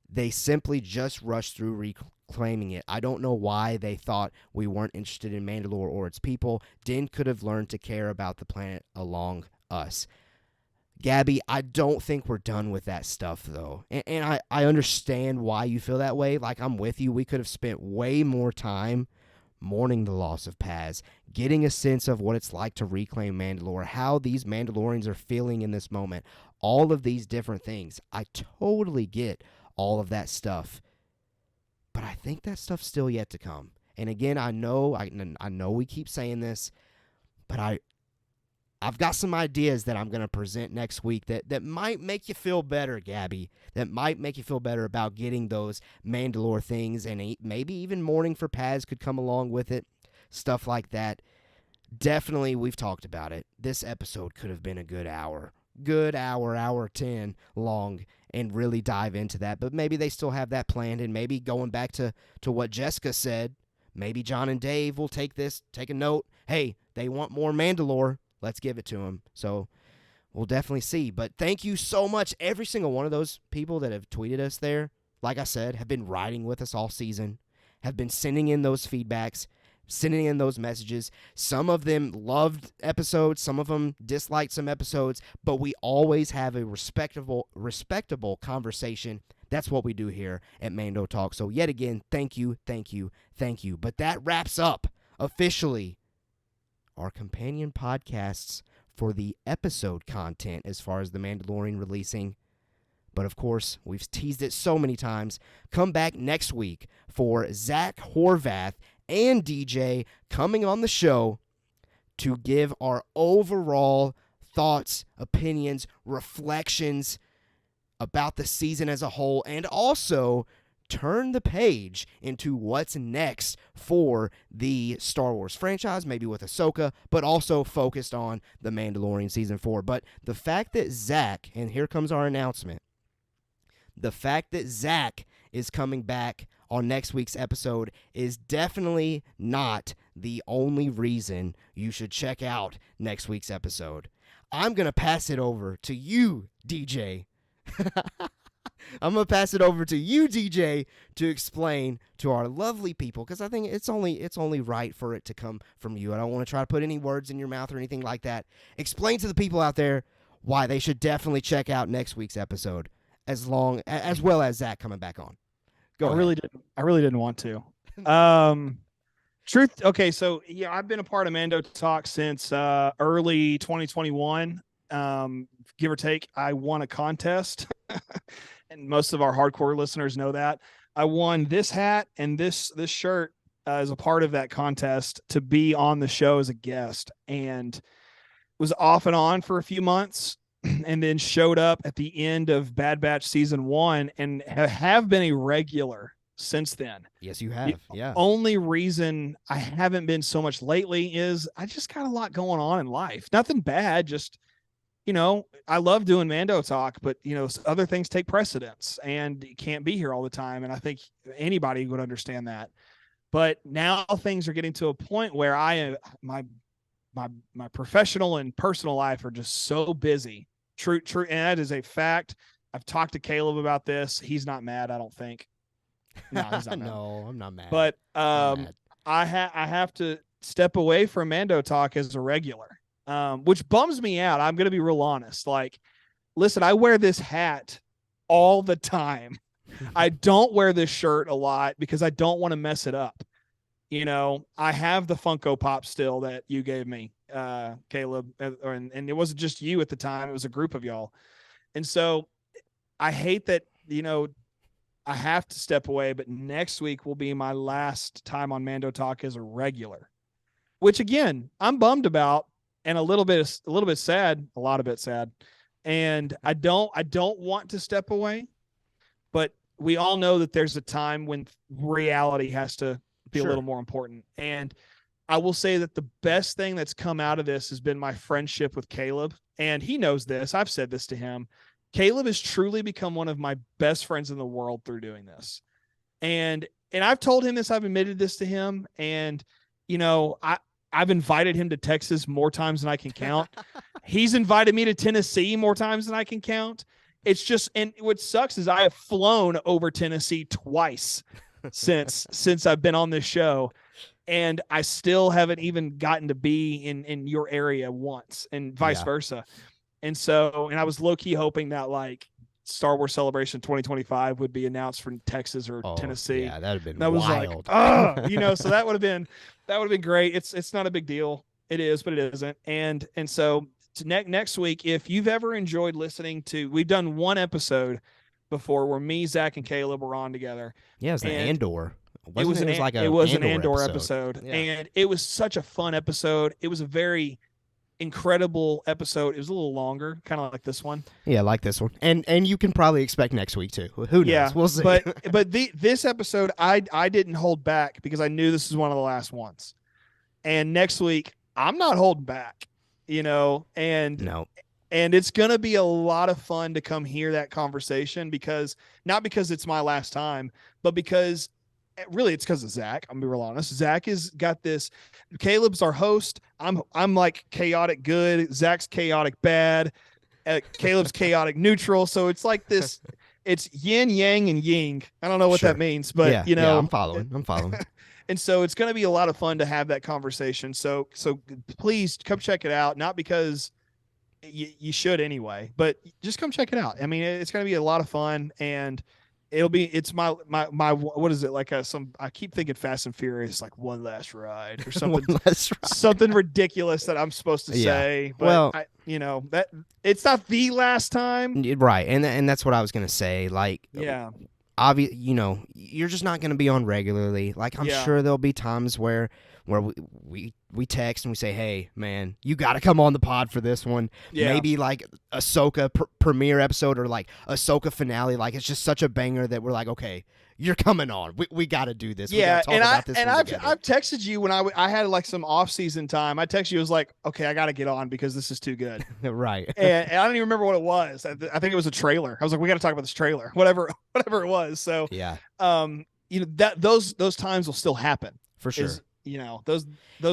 They simply just rushed through reclaiming it. I don't know why they thought we weren't interested in Mandalore or its people. Din could have learned to care about the planet along us. Gabby, I don't think we're done with that stuff, though. And I understand why you feel that way. Like, I'm with you. We could have spent way more time mourning the loss of Paz, getting a sense of what it's like to reclaim Mandalore, how these Mandalorians are feeling in this moment, all of these different things. I totally get all of that stuff. But I think that stuff's still yet to come. And again, I know we keep saying this, but I've got some ideas that I'm going to present next week that might make you feel better, Gabby, that might make you feel better about getting those Mandalore things, and maybe even mourning for Paz could come along with it, stuff like that. Definitely, we've talked about it. This episode could have been a good hour, hour 10 long, and really dive into that. But maybe they still have that planned, and maybe going back to what Jessica said, maybe John and Dave will take a note. Hey, they want more Mandalore. Let's give it to them. So we'll definitely see. But thank you so much. Every single one of those people that have tweeted us there, like I said, have been riding with us all season, have been sending in those feedbacks, sending in those messages. Some of them loved episodes. Some of them disliked some episodes. But we always have a respectable conversation. That's what we do here at Mando Talk. So yet again, thank you. But that wraps up officially our companion podcasts for the episode content as far as The Mandalorian releasing. But of course, we've teased it so many times. Come back next week for Zach Horvath and DJ coming on the show to give our overall thoughts, opinions, reflections about the season as a whole, and also turn the page into what's next for the Star Wars franchise, maybe with Ahsoka, but also focused on The Mandalorian Season 4. But the fact that Zach, and here comes our announcement, the fact that Zach is coming back on next week's episode is definitely not the only reason you should check out next week's episode. I'm going to pass it over to you, DJ. I'm going to pass it over to you, DJ, to explain to our lovely people, because I think it's only right for it to come from you. I don't want to try to put any words in your mouth or anything like that. Explain to the people out there why they should definitely check out next week's episode, as well as Zach coming back on. Go ahead. I really didn't want to. Truth. Okay. So yeah, I've been a part of Mando Talk since early 2021. Give or take. I won a contest and most of our hardcore listeners know that I won this hat and this shirt as a part of that contest to be on the show as a guest, and was off and on for a few months. And then showed up at the end of Bad Batch Season 1 and have been a regular since then. Yes, you have. Yeah. Only reason I haven't been so much lately is I just got a lot going on in life. Nothing bad, just, I love doing Mando Talk, but, other things take precedence and you can't be here all the time. And I think anybody would understand that. But now things are getting to a point where my professional and personal life are just so busy. True. And that is a fact. I've talked to Caleb about this. He's not mad, I don't think. No, he's not mad. No, I'm not mad. But I have to step away from Mando Talk as a regular, which bums me out. I'm going to be real honest. Like, listen, I wear this hat all the time. I don't wear this shirt a lot because I don't want to mess it up. I have the Funko Pop still that you gave me, Caleb, and it wasn't just you at the time. It was a group of y'all. And so I hate that, I have to step away, but next week will be my last time on Mando Talk as a regular, which again, I'm bummed about and a little bit sad, a lot of it sad. And I don't want to step away, but we all know that there's a time when reality has to be a little more important. And I will say that the best thing that's come out of this has been my friendship with Caleb. And he knows this. I've said this to him. Caleb has truly become one of my best friends in the world through doing this. And I've told him this, I've admitted this to him. And, you know, I've invited him to Texas more times than I can count. He's invited me to Tennessee more times than I can count. It's just, and what sucks is I have flown over Tennessee twice since I've been on this show. And I still haven't even gotten to be in your area once, and vice versa. And so, and I was low key hoping that like Star Wars Celebration 2025 would be announced for Texas or Tennessee. Yeah, that'd have been that wild. Was like, you know, so that would have been great. It's not a big deal. It is, but it isn't. And so next week, if you've ever enjoyed listening to, we've done one episode before where me, Zach, and Caleb were on together. Yeah, it was an Andor. It was an Andor episode. Yeah. And it was such a fun episode. It was a very incredible episode. It was a little longer, kind of like this one. Yeah, like this one. And you can probably expect next week too. Who knows? Yeah, we'll see. But this episode, I didn't hold back because I knew this was one of the last ones. And next week, I'm not holding back, you know, and it's going to be a lot of fun to come hear that conversation, because not because it's my last time, but because really it's because of Zach. I'm gonna be real honest. Zach has got this. Caleb's our host. I'm like chaotic good. Zach's chaotic bad. Caleb's chaotic neutral. So it's like this. It's yin, yang, and ying. I don't know what that means, but you know, I'm following. And so it's going to be a lot of fun to have that conversation. So please come check it out. Not because you should anyway, but just come check it out. I mean, it's going to be a lot of fun, and it's my what is it, like I keep thinking Fast and Furious, like one last ride or something. One last ride. Something ridiculous that I'm supposed to say, but well, that it's not the last time, right? And that's what I was gonna say. Like, obvious, you know, you're just not gonna be on regularly. Like, I'm sure there'll be times where we text and we say, hey, man, you got to come on the pod for this one. Yeah. Maybe like Ahsoka premiere episode, or like Ahsoka finale. Like, it's just such a banger that we're like, okay, you're coming on. We got to do this. Yeah, I've texted you when I had like some off-season time. I texted you, I was like, okay, I got to get on because this is too good. Right. And I don't even remember what it was. I think it was a trailer. I was like, we got to talk about this trailer, whatever it was. So yeah, you know, that those times will still happen for sure. You know, those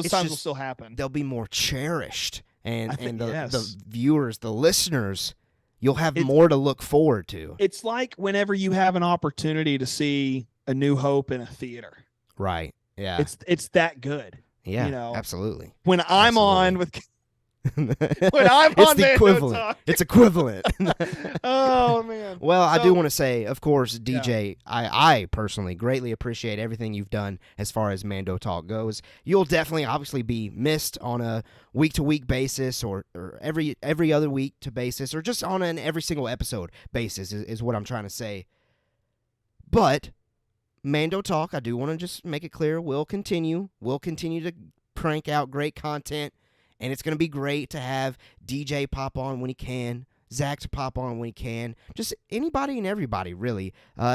times will still happen. They'll be more cherished, and the viewers, the listeners, you'll have more to look forward to. It's like whenever you have an opportunity to see A New Hope in a theater. Right. Yeah. It's that good. Yeah. You know, absolutely. When I'm on with when I'm on, the equivalent. It's equivalent. Oh man. Well, I do want to say, of course, DJ, I personally greatly appreciate everything you've done as far as Mando Talk goes. You'll definitely, obviously, be missed on a week-to-week basis, or every other week to basis, or just on an every single episode basis is what I'm trying to say. But Mando Talk, I do want to just make it clear, will continue. We'll continue to crank out great content. And it's going to be great to have DJ pop on when he can, Zach to pop on when he can, just anybody and everybody, really.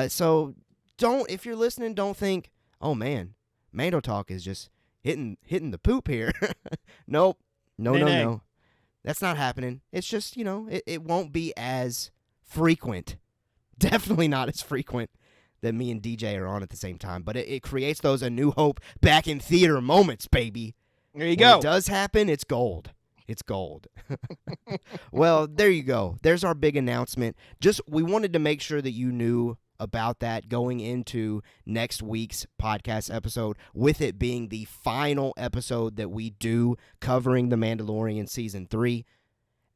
So if you're listening, don't think, oh man, Mando Talk is just hitting the poop here. Nope. No. That's not happening. It's just, you know, it won't be as frequent. Definitely not as frequent that me and DJ are on at the same time. But it creates those A New Hope back in theater moments, baby. There you go. It does happen. It's gold. It's gold. Well, there you go. There's our big announcement. We wanted to make sure that you knew about that going into next week's podcast episode, with it being the final episode that we do covering The Mandalorian Season 3.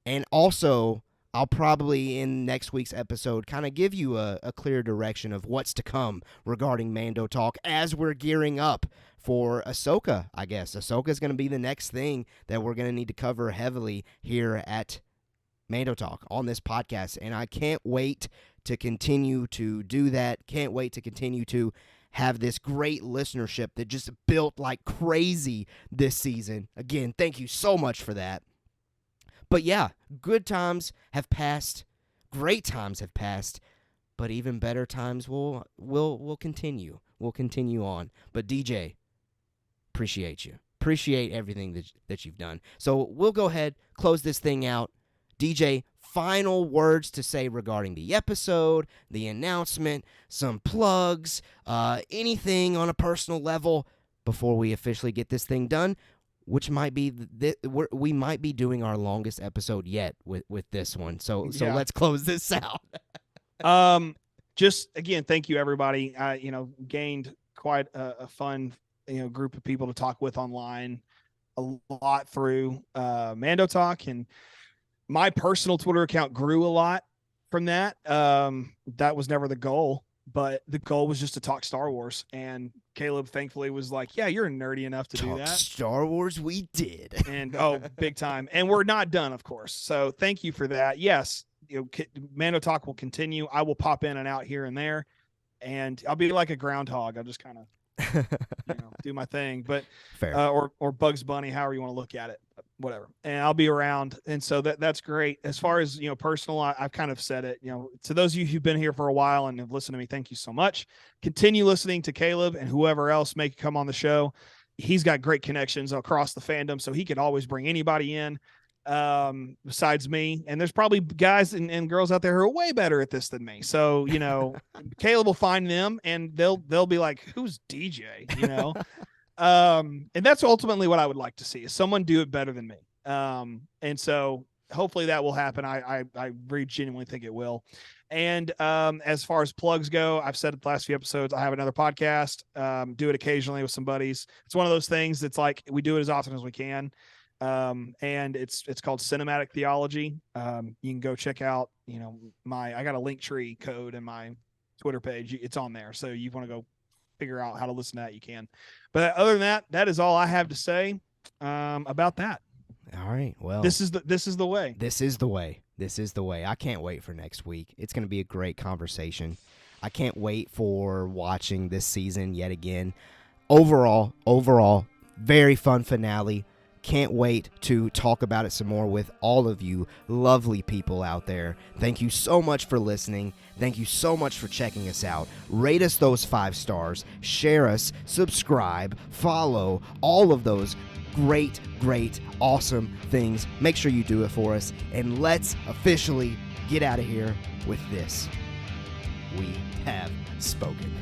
And also, I'll probably, in next week's episode, kind of give you a clear direction of what's to come regarding Mando Talk as we're gearing up for Ahsoka, I guess. Ahsoka is going to be the next thing that we're going to need to cover heavily here at Mando Talk on this podcast. And I can't wait to continue to do that. Can't wait to continue to have this great listenership that just built like crazy this season. Again, thank you so much for that. But yeah, good times have passed. Great times have passed. But even better times will continue. We'll continue on. But DJ, appreciate you. appreciate everything that you've done. So we'll go ahead, close this thing out. DJ, final words to say regarding the episode, the announcement, some plugs, anything on a personal level before we officially get this thing done, which might be we might be doing our longest episode yet with this one. So let's close this out. Just again, thank you everybody. I gained quite a fun group of people to talk with online, a lot through Mando Talk, and my personal Twitter account grew a lot from that. That was never the goal, but the goal was just to talk Star Wars. And Caleb thankfully was like, yeah, you're nerdy enough to do that. Star Wars we did. And big time. And we're not done, of course. So thank you for that. Yes, Mando Talk will continue. I will pop in and out here and there, and I'll be like a groundhog. I'll just kind of do my thing, but fair. Or Bugs Bunny, however you want to look at it, whatever. And I'll be around. And so that's great. As far as, personal, I've kind of said it, to those of you who've been here for a while and have listened to me, thank you so much. Continue listening to Caleb and whoever else may come on the show. He's got great connections across the fandom, so he can always bring anybody in besides me. And there's probably guys and girls out there who are way better at this than me. So, Caleb will find them and they'll be like, who's DJ, and that's ultimately what I would like to see, is someone do it better than me. And so hopefully that will happen. I really genuinely think it will. And as far as plugs go, I've said it the last few episodes, I have another podcast, do it occasionally with some buddies. It's one of those things that's like, we do it as often as we can. And it's called Cinematic Theology. You can go check out, I got a Linktree code in my Twitter page. It's on there. So you want to go figure out how to listen to that, you can. But other than that, that is all I have to say, about that. All right. Well, this is the way. This is the way. This is the way. I can't wait for next week. It's going to be a great conversation. I can't wait for watching this season yet again. Overall, very fun finale. Can't wait to talk about it some more with all of you lovely people out there. Thank you so much for listening. Thank you so much for checking us out. Rate us those 5 stars. Share us. Subscribe. Follow. All of those great, awesome things. Make sure you do it for us. And let's officially get out of here with this. We have spoken.